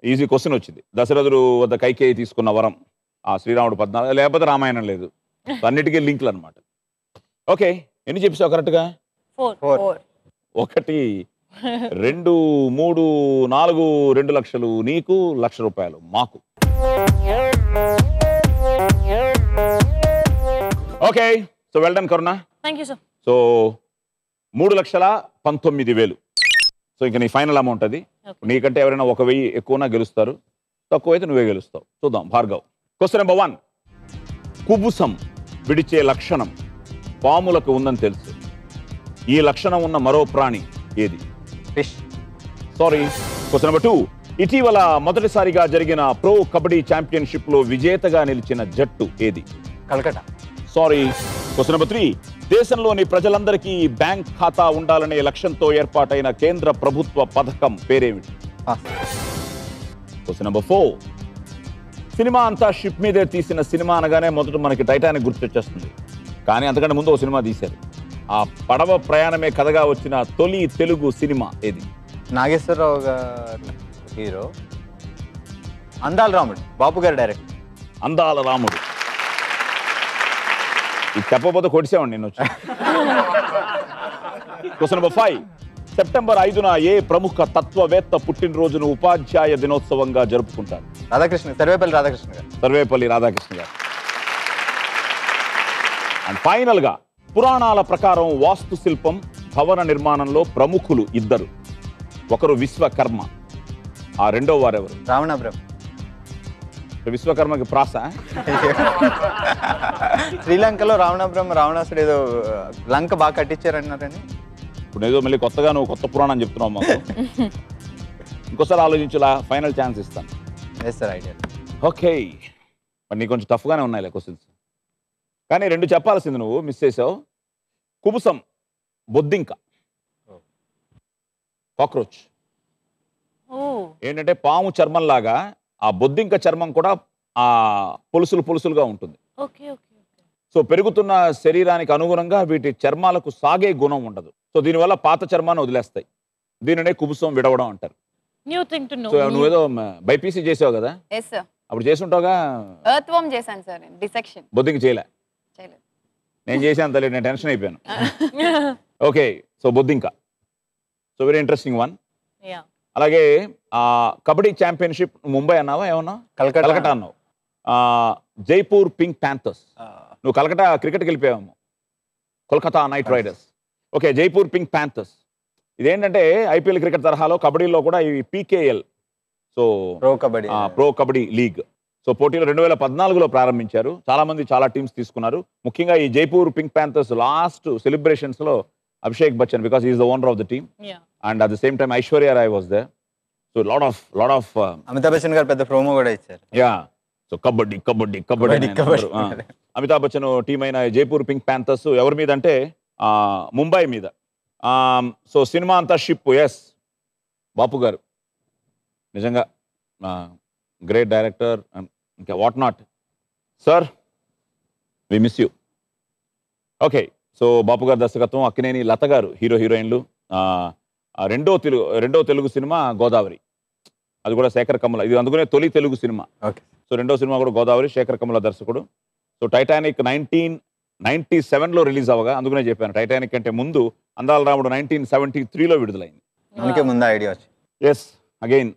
Speaker 1: ఈజీ క్వశ్చన్ వచ్చింది. దశరథుడు వద్ద కైకేయి తీసుకున్న వరం. ఆ శ్రీరాముడు 14, లేకపోతే రామాయణం లేదు. అన్నిటికీ లింక్లు అనమాట. ఓకే. ఎన్ని చెప్పావు కరెక్ట్గా?
Speaker 7: 4.
Speaker 1: 1, 2, 3, 4, 2 లక్షలు నీకు, ₹1,00,000 మాకు. Okay. So well done Karuna.
Speaker 7: Thank you sir.
Speaker 1: So 3,19,000. So ఇంకా నీ ఫైనల్ అమౌంట్ అది. నీకంటే ఎవరైనా 1,000 ఎక్కువనా గెలుస్తారు, తక్కువైతే నువ్వే గెలుస్తావు. చూద్దాం భార్గవ్. Question number 1. కుబుసం విడిచే లక్షణం పాములకు ఉందని తెలుసు. ఈ లక్షణం ఉన్న మరో ప్రాణి ఏది?
Speaker 4: ఫిష్.
Speaker 1: సారీ. Question number 2. ఇటీవల మొదటిసారిగా జరిగిన ప్రో కబడ్డీ ఛాంపియన్షిప్ లో విజేతగా నిలిచిన జట్టు ఏది?
Speaker 4: కలకటా.
Speaker 1: సారీ. Question number 3. దేశంలోని ప్రజలందరికీ బ్యాంక్ ఖాతా ఉండాలనే లక్ష్యంతో ఏర్పాటైన కేంద్ర ప్రభుత్వ పథకం పేరేమిటి? Question number 4. సినిమా అంతా షిప్ మీదే తీసిన సినిమా అనగానే మొదట మనకి టైటానిక్ గుర్తొచ్చేస్తుంది. కానీ అంతకంటే ముందు ఒక సినిమా తీశారు. ఆ పడవ ప్రయాణమే కథగా వచ్చిన తొలి తెలుగు సినిమా ఏది?
Speaker 4: నాగేశ్వరరావు గారు హీరో, అందాల రాముడు, బాపు గారు డైరెక్ట్.
Speaker 1: అందాల రాముడు. ఇది చెప్పకపోతే కొడిసేవాడి నేను వచ్చి. Question number 5. సెప్టెంబర్ 5న ఏ ప్రముఖ తత్వవేత్త పుట్టినరోజును ఉపాధ్యాయ దినోత్సవంగా జరుపుకుంటారు?
Speaker 4: రాధాకృష్ణ, సర్వేపల్లి రాధాకృష్ణ గారు.
Speaker 1: సర్వేపల్లి రాధాకృష్ణ గారు. అండ్ ఫైనల్ గా పురాణాల ప్రకారం వాస్తు శిల్పం భవన నిర్మాణంలో ప్రముఖులు ఇద్దరు. ఒకరు విశ్వకర్మ, ఆ రెండో వారెవరు?
Speaker 4: రావణాబ్రహ్మ.
Speaker 1: విశ్వకర్మకి ప్రాస.
Speaker 4: శ్రీలంకలో రావణాబ్రహ్మ రావణాసుడు ఏదో లంక బాగా కట్టించారన్నారని.
Speaker 1: ఇప్పుడు ఏదో మళ్ళీ కొత్తగా నువ్వు కొత్త పురాణం చెప్తున్నావు మాకు. ఇంకోసారి ఆలోచించులా, ఫైనల్ ఛాన్స్ ఇస్తాను.
Speaker 4: ఐడియా.
Speaker 1: ఓకే, మరి నీకు కొంచెం టఫ్గానే ఉన్నాయిలే క్వశ్చన్స్. కానీ 2 చెప్పాల్సింది నువ్వు మిస్ చేసావు. కుబుసం, బొద్దింక, కాక్రోచ్. ఏంటంటే పాము చర్మం లాగా ఆ బొద్దింక చర్మం కూడా ఆ పులుసులుగా ఉంటుంది. సో పెరుగుతున్న శరీరానికి అనుగుణంగా వీటి చర్మాలకు సాగే గుణం ఉండదు. సో దీనివల్ల పాత చర్మాన్ని వదిలేస్తాయి. దీనినే కుబుసం విడవడం అంటారు. సో నువ్వేదో బైపీసీ చేసావు కదా, అప్పుడు చేసి ఉంటావుగా.
Speaker 6: ఎర్త్వర్మ్ చేశాను సార్, డిసెక్షన్.
Speaker 1: బొద్దింక చేయలేదు. నేను చేశాను తల్లి, నేను టెన్షన్ అయిపోయాను. ఓకే, సో బొద్దింక. So very interesting one. అలాగే కబడ్డీ ఛాంపియన్షిప్ ముంబై అన్నావా, ఏమన్నా? కలకటా అన్నావు. Jaipur Pink Panthers. నువ్వు కలకటా క్రికెట్కి వెళ్ళిపోయావు. Kolkata Knight Riders. Okay, Jaipur Pink Panthers. ఇదేంటంటే ఐపీఎల్ క్రికెట్ తరహాలో కబడ్డీలో కూడా ఈ PKL, so Pro Kabaddi League. So పోటీలు 2014లో ప్రారంభించారు. చాలా మంది చాలా టీమ్స్ తీసుకున్నారు. ముఖ్యంగా ఈ Jaipur Pink Panthers last celebrations లో Abhishek Bachchan, because is the owner of the team, and at the same time Aishwarya Rai was there. So lot of
Speaker 4: Amitabh Bachchan గారు పెద్ద ప్రోమో కూడా ఇచ్చారు.
Speaker 1: Yeah, so kabaddi. Amitabh Bachchan team అయిన జైపూర్ పింక్ ప్యాంథర్స్ ఎవరి మీద అంటే ముంబై మీద. సో సినిమా అంతా షిప్. ఎస్, బాపు గారు నిజంగా గ్రేట్ డైరెక్టర్, ఇంకా what not. Sir, we miss you. Okay, so బాపు గారి దర్శకత్వం, అక్కినేని లత గారు హీరోయిన్లు. రెండో తెలుగు సినిమా గోదావరి, అది కూడా శేఖర్ కమల. ఇది అందుకనే తొలి తెలుగు సినిమా. సో రెండో సినిమా కూడా గోదావరి, శేఖర్ కమల దర్శకుడు. సో టైటానిక్ 1997లో రిలీజ్ అవ్వగా, అందుకనే చెప్పాను టైటానిక్ అంటే ముందు అందాల రాముడు 1973లో విడుదలైంది.
Speaker 4: Idea.
Speaker 1: Yes, again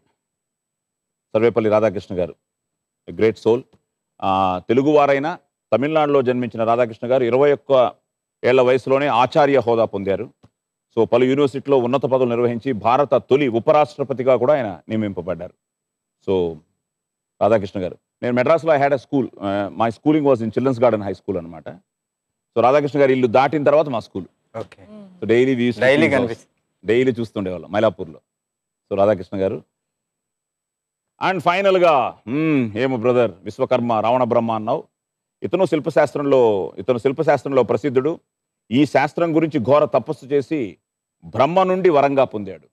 Speaker 1: Sarvepalli Radhakrishna garu, great soul. తెలుగువారైనా తమిళనాడులో జన్మించిన రాధాకృష్ణ గారు 21 ఏళ్ల వయసులోనే ఆచార్య హోదా పొందారు. సో పలు యూనివర్సిటీలో ఉన్నత పదవులు నిర్వహించి భారత తొలి ఉపరాష్ట్రపతిగా కూడా ఆయన నియమింపబడ్డారు. సో రాధాకృష్ణ గారు, నేను మెడ్రాస్లో I had a school. My schooling was in Children's Garden High School అనమాట. సో రాధాకృష్ణ గారు ఇల్లు దాటిన తర్వాత మా స్కూల్. సో డైలీ చూస్తుండేవాళ్ళం మైలాపూర్లో. సో రాధాకృష్ణ గారు. అండ్ ఫైనల్గా ఏమో బ్రదర్, విశ్వకర్మ, రావణ బ్రహ్మ అన్నావు. ఇతను శిల్పశాస్త్రంలో ప్రసిద్ధుడు. ఈ శాస్త్రం గురించి ఘోర తపస్సు చేసి బ్రహ్మ నుండి వరంగా పొందాడు.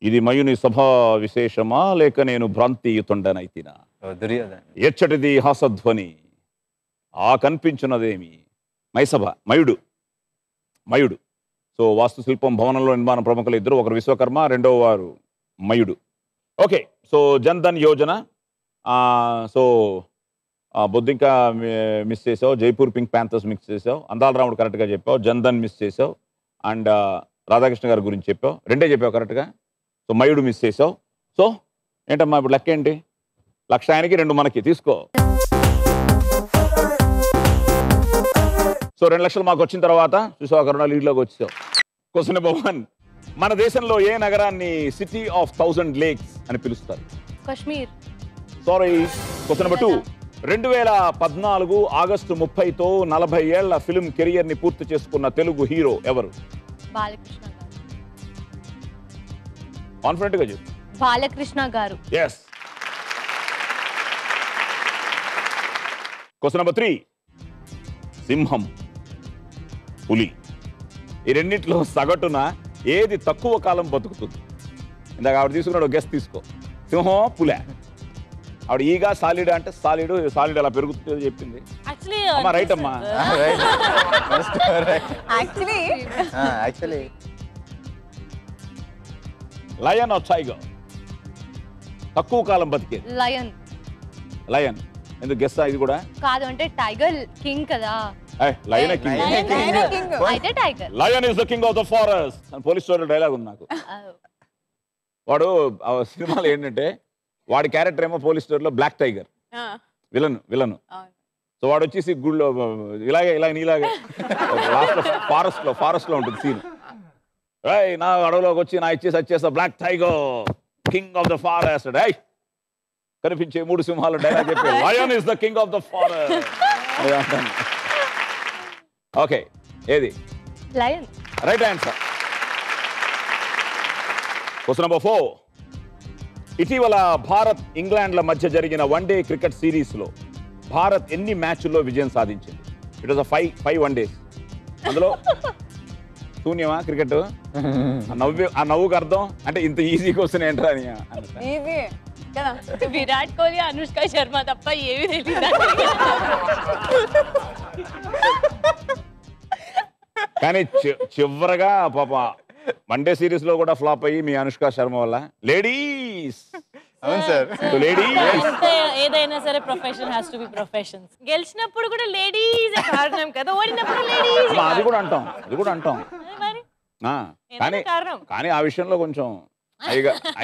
Speaker 1: ఇది మయుని సభా విశేషమా, లేక నేను భ్రాంతియుతుండనైతినా? ఎచ్చటిది హాసధ్వని, ఆ కనిపించున్నదేమి మైసభ. మయుడు. సో వాస్తుశిల్పం, భవనంలో నిర్మాణ ప్రముఖులు ఇద్దరు, ఒకరు విశ్వకర్మ, రెండో వారు Mayudu. Okay, so Jan Dhan Yojana. So బొద్దింక మిస్ చేసావు, జైపూర్ పింక్ ప్యాంథర్స్ మిక్స్ చేసావు, అందాల రాముడు కరెక్ట్గా చెప్పావు, జన్ధన్ మిస్ చేసావు, అండ్ రాధాకృష్ణ గారి గురించి చెప్పావు. రెండే చెప్పావు కరెక్ట్గా. సో మయుడు మిస్ చేసావు. సో ఏంటమ్మా ఇప్పుడు లెక్క ఏంటి? 1,00,000 ఆయనకి, 2 మనకి తీసుకో. సో 2 లక్షలు మాకు వచ్చిన తర్వాత చూసావా, కరోనా లీడ్లోకి వచ్చావు. Question number 1. మన దేశంలో ఏ నగరాన్ని సిటీ ఆఫ్ 1000 లేక్స్ అని పిలుస్తారు?
Speaker 5: Kashmir.
Speaker 1: Sorry. Question number 2. 2014 August 30తో 40 ఏళ్ల ఫిల్మ్ కెరియర్ ని పూర్తి చేసుకున్న తెలుగు హీరో ఎవరు?
Speaker 5: బాలకృష్ణ గారు.
Speaker 1: కాన్ఫిడెంట్ గా చెప్పు.
Speaker 5: బాలకృష్ణ గారు.
Speaker 1: ఎస్, క్వశ్చన్ నెంబర్ 3 సింహం పులి ఈ రెండింటిలో సగటున ఏది తక్కువ కాలం బతుకుతుంది? ఇందాక ఆవిడ తీసుకున్నాడు, గెస్ట్ తీసుకో. సింహం పులే. ఆవిడ ఈగా సాలిడ్ అంటే సాలిడ్ అలా పెరుగుతుందో చెప్పింది. అమ్మా రైట్ అమ్మా.
Speaker 4: యాక్చువల్లీ
Speaker 1: లయన్ ఆర్ టైగర్ తక్కువ కాలం బతికేది? లయన్. ఎందుకు గెస్ ఇది కూడా
Speaker 5: కాదు, అంటే టైగర్ కింగ్ కదా.
Speaker 1: Lion king.
Speaker 5: అయితే tiger.
Speaker 1: Lion is the king of the forest అని పోలీస్ స్టోరీ డైలాగ్ ఉంది నాకు. వాడు సినిమాలో ఏంటంటే వాడి క్యారెక్టర్ ఏమో పోలీస్ స్టోరీలో బ్లాక్ టైగర్, విలన్. సో వాడు వచ్చేసి గుళ్ళో ఇలాగే ఫారెస్ట్ లో ఉంటుంది సీన్. నా అడవులోకి వచ్చి నా వచ్చేసా black tiger king of the forest. కనిపించే 3 సింహాలు డైలాగ్ చెప్పి lion is the king of the forest. Okay, ఏది
Speaker 5: lion?
Speaker 1: Right answer. Question number 4 ఇటీవల భారత్ ఇంగ్లాండ్ల మధ్య జరిగిన వన్డే క్రికెట్ సిరీస్ లో భారత్ ఎన్ని మ్యాచ్ల్లో విజయం సాధించింది? It was 5 వన్డేస్. అందులో శూన్యమా క్రికెట్? ఆ నవ్వుకు అర్థం అంటే ఇంత ఈజీ క్వశ్చన్ ఏంట్రా అని.
Speaker 5: విరాట్ కోహ్లీ, అనుష్క శర్మ తప్ప ఏవి తెలియదు.
Speaker 1: కానీ చివరగా పాప వన్డే సిరీస్ లో కూడా ఫ్లాప్ అయ్యి మీ అనుష్క శర్మ వల్ల. లేడీస్.
Speaker 4: అవును సార్,
Speaker 7: ఏదైనా సరే profession has to be professions. గెలిచినప్పుడు కూడా లేడీస్ కారణం కదా, ఓడినప్పుడు లేడీస్.
Speaker 1: అది కూడా అంటాం. కానీ ఆ విషయంలో కొంచెం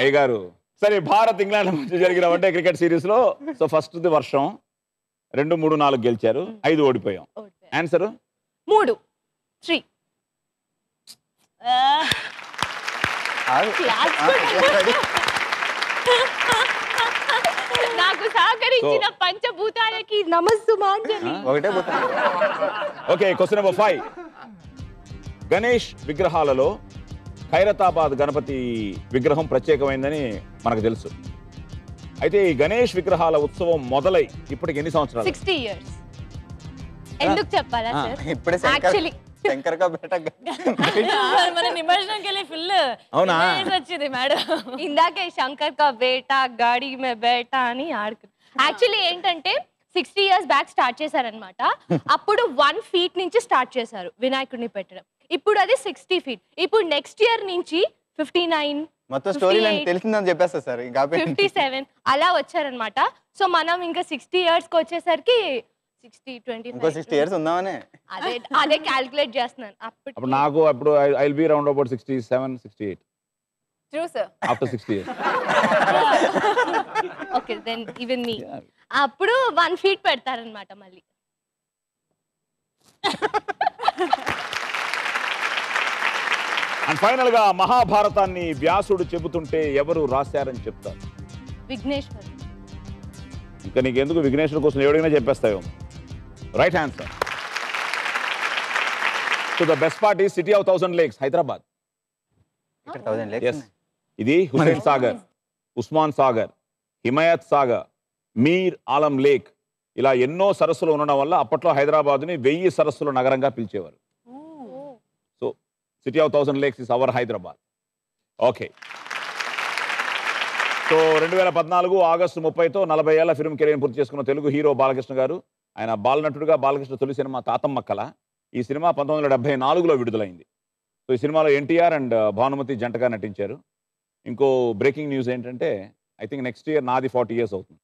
Speaker 1: అయ్యగారు. సరే, భారత్ ఇంగ్లాండ్ మధ్య జరిగిన వన్డే క్రికెట్ సిరీస్ లో సో ఫస్ట్ వర్షం 2, 3, 4 గెలిచారు, 5 ఓడిపోయాం. ఆన్సర్
Speaker 5: 3, 3. నాకు సహకరించిన పంచభూతాలకి నమస్సుమాంజలి.
Speaker 4: ఒకటే భూతం.
Speaker 1: ఓకే, క్వశ్చన్ నెంబర్ 5 గణేష్ విగ్రహాలలో ఖైరతాబాద్ గణపతి విగ్రహం ప్రత్యేకమైందని మనకు తెలుసు. అయితే ఈ గణేష్ విగ్రహాల ఉత్సవం మొదలై ఇప్పటికి ఎన్ని సంవత్సరాలు?
Speaker 5: 60 years. ఎందుకు చెప్పాలా సార్?
Speaker 4: ఇప్పుడే
Speaker 5: యాక్చువల్లీ
Speaker 4: శంకర్ కా బేటా
Speaker 7: మన నిమజ్జనంకి వెళ్ళి ఫుల్
Speaker 1: అవునా
Speaker 7: వచ్చింది మేడం.
Speaker 5: ఇందాకే శంకర్ కా బేటా గాడి మే బేటా అని ఆడుకు. యాక్చువల్లీ ఏంటంటే 60 years బ్యాక్ స్టార్ట్ చేశారనమాట. అప్పుడు 1 feet నుంచి స్టార్ట్ చేశారు వినాయకుడిని పెట్టడం. ఇప్పుడు అది 60 feet. ఇప్పుడు నెక్స్ట్ ఇయర్ నుంచి 59,
Speaker 4: మొత్తం స్టోరీ తెలిసిందని చెప్పేస్తా సార్. ఇంకా
Speaker 5: 57 అలా వచ్చారనమాట. సో మనం ఇంకా 60 years కి వచ్చేసరికి 60, 25
Speaker 4: ఇంకో 60 years ఉందామనే
Speaker 5: అదే క్యాల్కులేట్ చేస్తున్నాను.
Speaker 1: అప్పుడు నాకు I will be around about 67, 68.
Speaker 6: True sir.
Speaker 1: After 60 years.
Speaker 5: Okay, then even me. అప్పుడు 1 feet పెడతారనమాట మళ్ళీ.
Speaker 1: అండ్ ఫైనల్ గా మహాభారతాన్ని వ్యాసుడు చెబుతుంటే ఎవరు రాశారని చెప్తారు?
Speaker 5: విఘ్నేశ్వర్.
Speaker 1: ఇంకా నీకెందుకు విఘ్నేశ్వర్ కోసం ఎవడిగినా చెప్పేస్తావు. Right answer. So the best part is city of 1000 lakes, Hyderabad.
Speaker 4: ఇక్కడ 1000 lakes.
Speaker 1: ఇది హుస్సేన్ సాగర్, ఉస్మాన్ సాగర్, హిమాయత్ సాగర్, మీర్ ఆలం లేక్, ఇలా ఎన్నో సరస్సులు ఉండడం వల్ల అప్పట్లో హైదరాబాద్ని 1000 సరస్సుల నగరంగా పిలిచేవారు. So city of 1000 lakes is our Hyderabad. Okay, so 2014 August 30తో 40 ఏళ్ల ఫిల్మ్ కెరీర్ పూర్తి చేసుకున్న తెలుగు హీరో బాలకృష్ణ గారు. ఆయన బాలనటుడుగా బాలకృష్ణ తొలి సినిమా తాతమ్మ కళ. ఈ సినిమా 1974లో విడుదలైంది. సో ఈ సినిమాలో ఎన్టీఆర్ అండ్ భానుమతి జంటగా నటించారు. ఇంకో బ్రేకింగ్ న్యూస్ ఏంటంటే ఐ థింక్ నెక్స్ట్ ఇయర్ నాది 40 years అవుతుంది.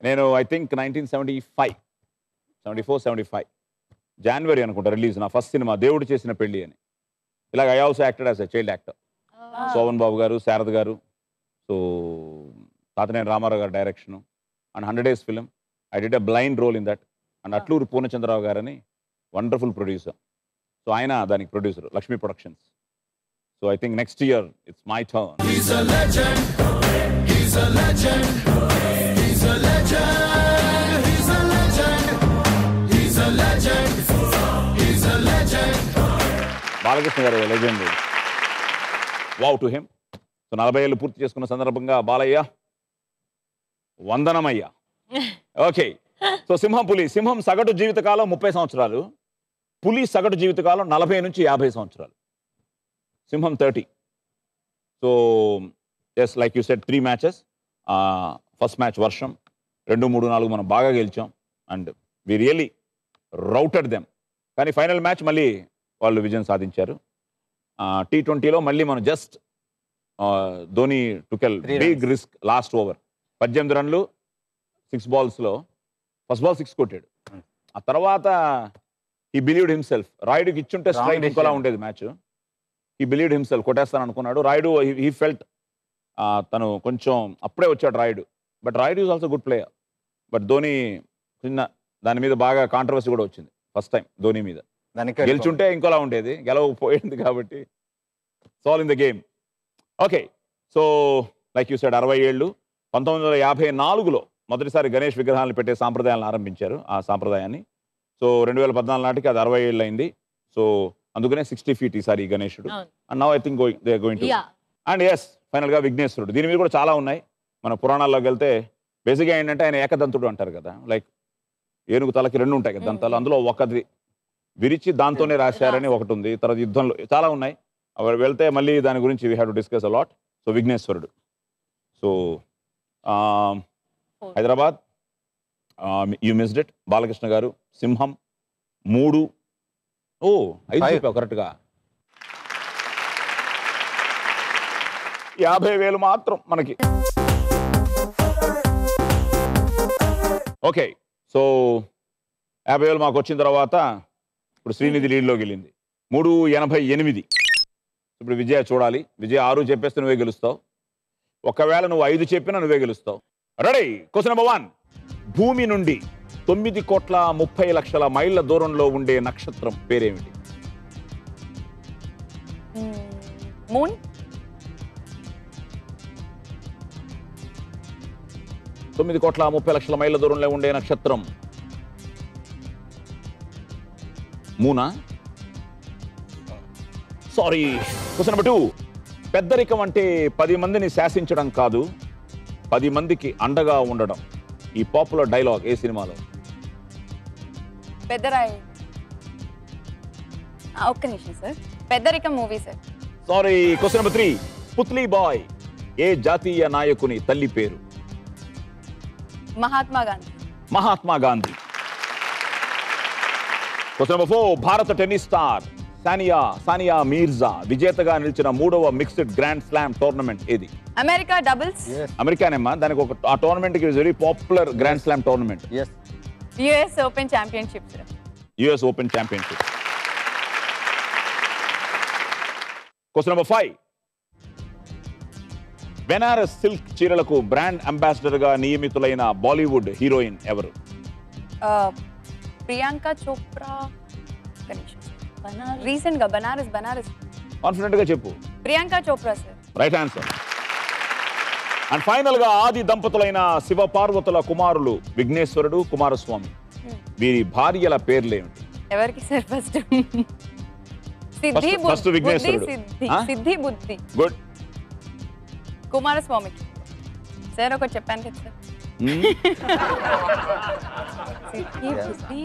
Speaker 1: నేను ఐ థింక్ 1975, 74, 75 జనవరి అనుకుంటా రిలీజ్ నా ఫస్ట్ సినిమా దేవుడు చేసిన పెళ్లి అని. ఇలాగ I also acted as a child actor. Shoban Babu గారు, శారద గారు, సో తాతనేని రామారావు గారు direction and 100 days film. I did a blind role in that. And Atluri Purnachandra Rao గారని వండర్ఫుల్ ప్రొడ్యూసర్. సో ఆయన దానికి producer, Lakshmi productions. So I think next year it's my turn. Balakrishna గారు legend. Wow to him. So 40 ఏళ్ళు పూర్తి చేసుకున్న సందర్భంగా Balayya వందనమయ్యా. Okay, so సింహం పులి. సింహం సగటు జీవితకాలం 30 సంవత్సరాలు, పులి సగటు జీవితకాలం 40 నుంచి 50 సంవత్సరాలు. సింహం 30. So yes, like you said 3 matches. First match వర్షం, 2, 3, 4 మనం బాగా గెలిచాం and we really routed them. కానీ ఫైనల్ మ్యాచ్ మళ్ళీ వాళ్ళు విజయం సాధించారు. T20లో మళ్ళీ మనం just Dhoni took a big risk last over 18 రన్లు 6 బాల్స్లో. ఫస్ట్ బాల్ 6 కొట్టాడు. ఆ తర్వాత హీ బిలీవ్డ్ హిమ్సెల్ఫ్. రాయుడుకి ఇచ్చుంటే స్ట్రైక్ ఇంకోలా ఉండేది మ్యాచ్. హీ బిలీవ్డ్ హిమ్సెల్ఫ్, కొట్టేస్తాను అనుకున్నాడు. రాయుడు హీ ఫెల్ట్ తను కొంచెం అప్పుడే వచ్చాడు Rayudu. But Rayudu is also good player. But Dhoni చిన్న దాని మీద బాగా కాంట్రవర్సీ కూడా వచ్చింది ఫస్ట్ టైం ధోని మీద. గెలిచుంటే ఇంకోలా ఉండేది, గెలవపోయింది కాబట్టి సాల్ in the game. Okay, so like you said 60 ఏళ్ళు. 1954లో మొదటిసారి గణేష్ విగ్రహాలను పెట్టే సాంప్రదాయాలను ఆరంభించారు. ఆ సాంప్రదాయాన్ని సో 2014 నాటికి అది 60 ఏళ్ళు అయింది. సో అందుకనే 60 feet ఈసారి గణేశుడు. And now I think they going to. And yes, ఫైనల్గా విఘ్నేశ్వరుడు. దీని మీద కూడా చాలా ఉన్నాయి. మన పురాణాల్లోకి వెళ్తే బేసిక్గా ఏంటంటే ఆయన ఏకదంతుడు అంటారు కదా, లైక్ ఏనుగు తలకి 2 ఉంటాయి కదా దంతాలు, అందులో ఒకటి విరిచి దాంతోనే రాశారని ఒకటి ఉంది. తర్వాత యుద్ధంలో చాలా ఉన్నాయి. అవి వెళ్తే మళ్ళీ దాని గురించి we have to discuss a lot. So విఘ్నేశ్వరుడు. So Hyderabad, you missed it. Balakrishna గారు. సింహం 3. 5 చెప్పావు కరెక్ట్గా. 50,000 మాత్రం మనకి. ఓకే, సో 50,000 మాకు వచ్చిన తర్వాత ఇప్పుడు శ్రీనిధి లీడ్లోకి వెళ్ళింది 388. ఇప్పుడు విజయ చూడాలి. విజయ 6 చెప్పేస్తే నువ్వే గెలుస్తావు. ఒకవేళ నువ్వు 5 చెప్పినా నువ్వే గెలుస్తావు. రెడీ? Question number 1. భూమి నుండి 9,30,00,000 మైళ్ళ దూరంలో ఉండే నక్షత్రం పేరేమిటి?
Speaker 6: మూన్.
Speaker 1: 9,30,00,000 మైళ్ళ దూరంలో ఉండే నక్షత్రం మూనా? సారీ. Question number 2. పెద్దరికం అంటే 10 మందిని శాసించడం కాదు, 10 మందికి అండగా ఉండడం. ఈ పాపులర్ డైలాగ్ ఏ సినిమాలో?
Speaker 6: పెద్దరాయి. ఒక్క నిమిషం sir. Peddarikam movie sir.
Speaker 1: Sorry. Question number 3. Putli Bai ఏ జాతీయ నాయకుని తల్లి పేరు?
Speaker 6: మహాత్మా గాంధీ.
Speaker 1: మహాత్మా గాంధీ. Question number 4. భారత టెన్నిస్ స్టార్ సానియా మీర్జా విజేతగా నిలిచిన 3వ మిక్స్డ్ గ్రాండ్ స్లామ్ టోర్నమెంట్ ఏది?
Speaker 6: America doubles.
Speaker 1: అమెరికానేమ్మా. దానికి ఒక ఆ టోర్నమెంట్ కి very popular grand slam tournament.
Speaker 6: US open championship sir.
Speaker 1: US open championship. Question number 5. Banaras silk చీరలకు బ్రాండ్ అంబాసిడర్ గా నియమితులైన బాలీవుడ్ హీరోయిన్ ఎవరు?
Speaker 6: ప్రియాంక చోప్రా. రీసెంట్ గా బనారస్.
Speaker 1: కాన్ఫిడెంట్ గా చెప్పు.
Speaker 6: Priyanka Chopra sir.
Speaker 1: Right answer. And final గా ఆది దంపతులైన శివ పార్వతుల కుమారులు విఘ్నేశ్వరుడు, కుమారస్వామి. వీరి భార్యల పేర్లేమిటి?
Speaker 6: ఎవరికి సార్? ఫస్ట్
Speaker 1: ఫస్ట్ విఘ్నేశ్వరుడు.
Speaker 6: సిద్ధి బుద్ధి.
Speaker 1: గుడ్.
Speaker 6: కుమారస్వామికి సార్ ఒకటి చెప్పాను కదా సార్. సిద్ధి బుద్ధి.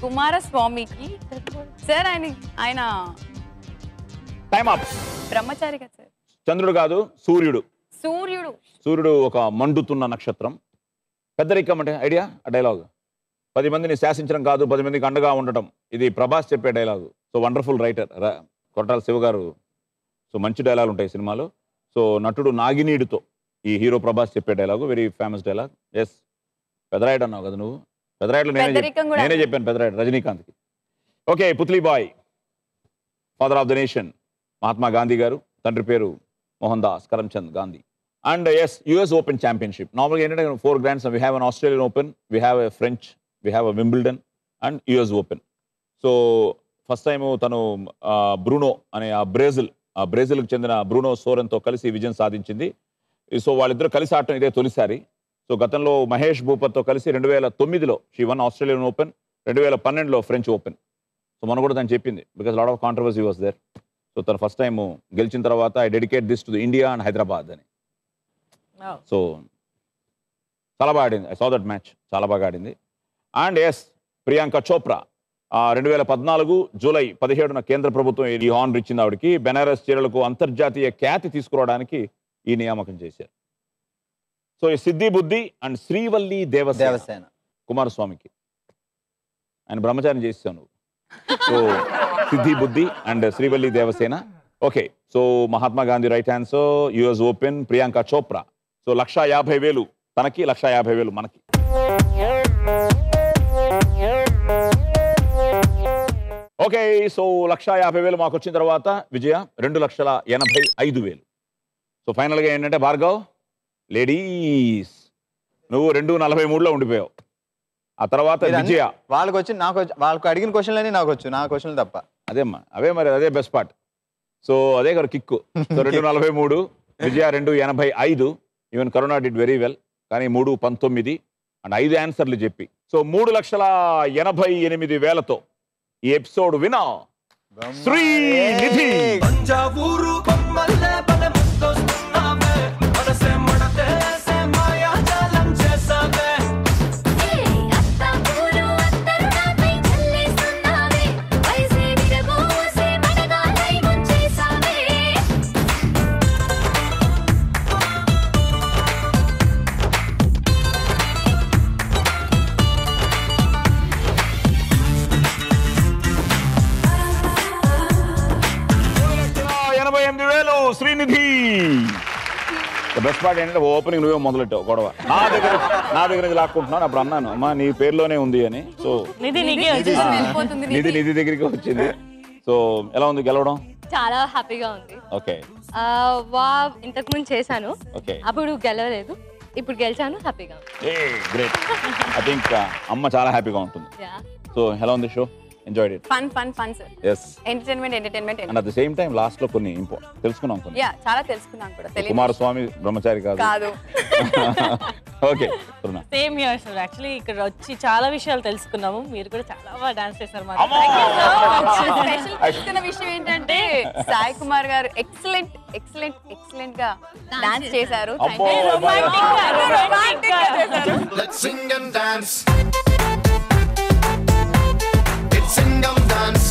Speaker 6: కుమారస్వామికి సార్ ఆయన
Speaker 1: టైం అప్.
Speaker 6: బ్రహ్మచారి కదా సార్.
Speaker 1: చంద్రుడు కాదు, సూర్యుడు. సూర్యుడు ఒక మండుతున్న నక్షత్రం. పెద్దరికం అంటే ఐడియా? ఆ డైలాగ్ 10 మందిని శాసించడం కాదు, 10 మందికి అండగా ఉండటం. ఇది ప్రభాస్ చెప్పే డైలాగు. సో వండర్ఫుల్ రైటర్ కొట్టాల శివ గారు. సో మంచి డైలాగ్ ఉంటాయి సినిమాలో. సో నటుడు నాగినీడుతో ఈ హీరో ప్రభాస్ చెప్పే dialogue very famous dialogue. Yes, Pedarayudu అన్నావు కదా నువ్వు. పెదరాయుడులో నేనే చెప్పాను పెదరాయుడు రజనీకాంత్కి. Okay, Putli Bai father of the nation Mahatma Gandhi గారు. తండ్రి పేరు Mohan Das Karamchand Gandhi. And yes, US open championship. నార్మల్గా ఏంటంటే 4 grands. We have an Australian open, we have a French, we have a Wimbledon and US open. So first time తను బ్రూనో అనే ఆ బ్రెజిల్కి చెందిన Bruno సోరెన్తో కలిసి విజయం సాధించింది. సో వాళ్ళిద్దరూ కలిసి ఆడటం ఇదే తొలిసారి. సో గతంలో మహేష్ భూపత్తో కలిసి 2009లో షీ వన్ ఆస్ట్రేలియన్ ఓపెన్, 2012లో ఫ్రెంచ్ ఓపెన్. సో మనం కూడా దాన్ని చెప్పింది because lot of controversy was there. So తను ఫస్ట్ టైం గెలిచిన తర్వాత I dedicate this to the India and Hyderabad అని.
Speaker 7: Wow.
Speaker 1: సో చాలా బాగా ఆడింది. ఐ సా దట్ మ్యాచ్, చాలా బాగా ఆడింది. And yes, Priyanka Chopra 2014 July 17న కేంద్ర ప్రభుత్వం ఈ హానర్ ఇచ్చింది ఆవిడకి. బెనారస్ చీరలకు అంతర్జాతీయ ఖ్యాతి తీసుకురావడానికి ఈ నియామకం చేశారు. సో ఈ సిద్ధి బుద్ధి అండ్ శ్రీవల్లి దేవసేన కుమారస్వామికి ఆయన బ్రహ్మచారి చేసావు నువ్వు. సో సిద్ధి బుద్ధి and Srivalli Devasena. Okay, so Mahatma Gandhi right hands, US open, Priyanka Chopra. So 1,50,000 తనకి, 1,50,000 మనకి. ఓకే, సో 1,50,000 మాకు వచ్చిన తర్వాత విజయ 2,85,000. సో ఫైనల్గా ఏంటంటే భార్గవ్, లేడీస్ నువ్వు 2:43లో ఉండిపోయావు. ఆ తర్వాత విజయ
Speaker 4: వాళ్ళకి వచ్చి నాకు వాళ్ళకి అడిగిన క్వశ్చన్లన్నీ నాకు వచ్చు, నా క్వశ్చన్లు తప్ప.
Speaker 1: అదేమ్మా, అవే మరి, అదే బెస్ట్ పార్ట్. సో అదే కదా kick. So 2:43, Vijaya 2:85. Even Karuna did very well, కానీ 3:19 అండ్ 5 ఆన్సర్లు చెప్పి. సో 3,88,000తో ఈ ఎపిసోడ్ వినా శ్రీనిధి.
Speaker 2: తంజావూరు బొమ్మల్లే బలె ముద్దొస్తున్నావే, మనసే మడతేసే మాయాజాలం చేసావే.
Speaker 1: శ్రీనిధి. బెస్ట్ పార్ట్ ఏంటంటే ఓపెనింగ్ నువ్వే మొదలెట్టావు గొడవ. నా దగ్గర నుంచి లాక్కుంటున్నాను. అప్పుడు అన్నాను, అమ్మా నీ పేరులోనే ఉంది అని. సో నిధి దగ్గరికి వచ్చింది. సో ఎలా ఉంది గెలవడం?
Speaker 5: చాలా హ్యాపీగా ఉంది.
Speaker 1: ఓకే,
Speaker 5: ఇంతకు ముందు చేశాను, అప్పుడు గెలవలేదు, ఇప్పుడు గెలిచాను, హ్యాపీగా ఉంది.
Speaker 1: గ్రేట్. ఐ థింక్ అమ్మ చాలా హ్యాపీగా ఉంటుంది. సో ఎలా ఉంది show? Enjoyed it?
Speaker 6: Fun sir.
Speaker 1: yes,
Speaker 6: entertainment
Speaker 1: and at the same time last లో కొన్ని తెలుసుకున్నాం. కొన్ని
Speaker 6: చాలా తెలుసుకున్నాం కూడా.
Speaker 1: కుమారస్వామి బ్రహ్మచారి కాదు. Okay,
Speaker 7: same here sir. Actually ఇక్కడ వచ్చి చాలా విషయాలు తెలుసుకున్నాము. మీరు కూడా చాలా బాగా డాన్స్ చేశారు.
Speaker 6: స్పెషల్ తెలుసుకున్న విషయం ఏంటంటే సాయి కుమార్ గారు ఎక్సలెంట్ గా డాన్స్ చేశారు.
Speaker 8: Let's sing and dance. It's sing and dance.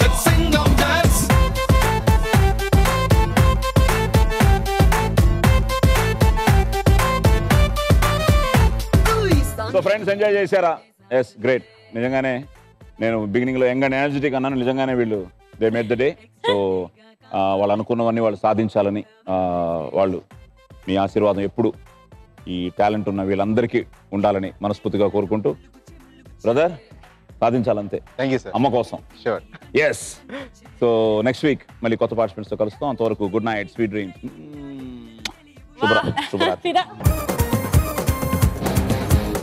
Speaker 8: Let's sing and dance.
Speaker 1: So friends enjoy చేశారా? Yes, great. నిజంగానే నేను బిగినింగ్ లో యంగ్ అండ్ ఎనర్జెటిక్ అన్నాను. నిజంగానే వీళ్ళు they made the day. So వాళ్ళు అనుకున్నవన్నీ వాళ్ళు సాధించాలని, వాళ్ళు మీ ఆశీర్వాదం ఎప్పుడు ఈ టాలెంట్ ఉన్న వీళ్ళందరికీ ఉండాలని మనస్ఫూర్తిగా కోరుకుంటూ, బ్రదర్ సాధించాలంతే.
Speaker 4: థ్యాంక్ యూ సార్,
Speaker 1: అమ్మ కోసం.
Speaker 4: Sure.
Speaker 1: Yes. So next week మళ్ళీ కొత్త పార్టిసిపెంట్స్తో కలుస్తాం. అంతవరకు గుడ్ నైట్, స్వీట్ డ్రీమ్స్, శుభరాత్రి.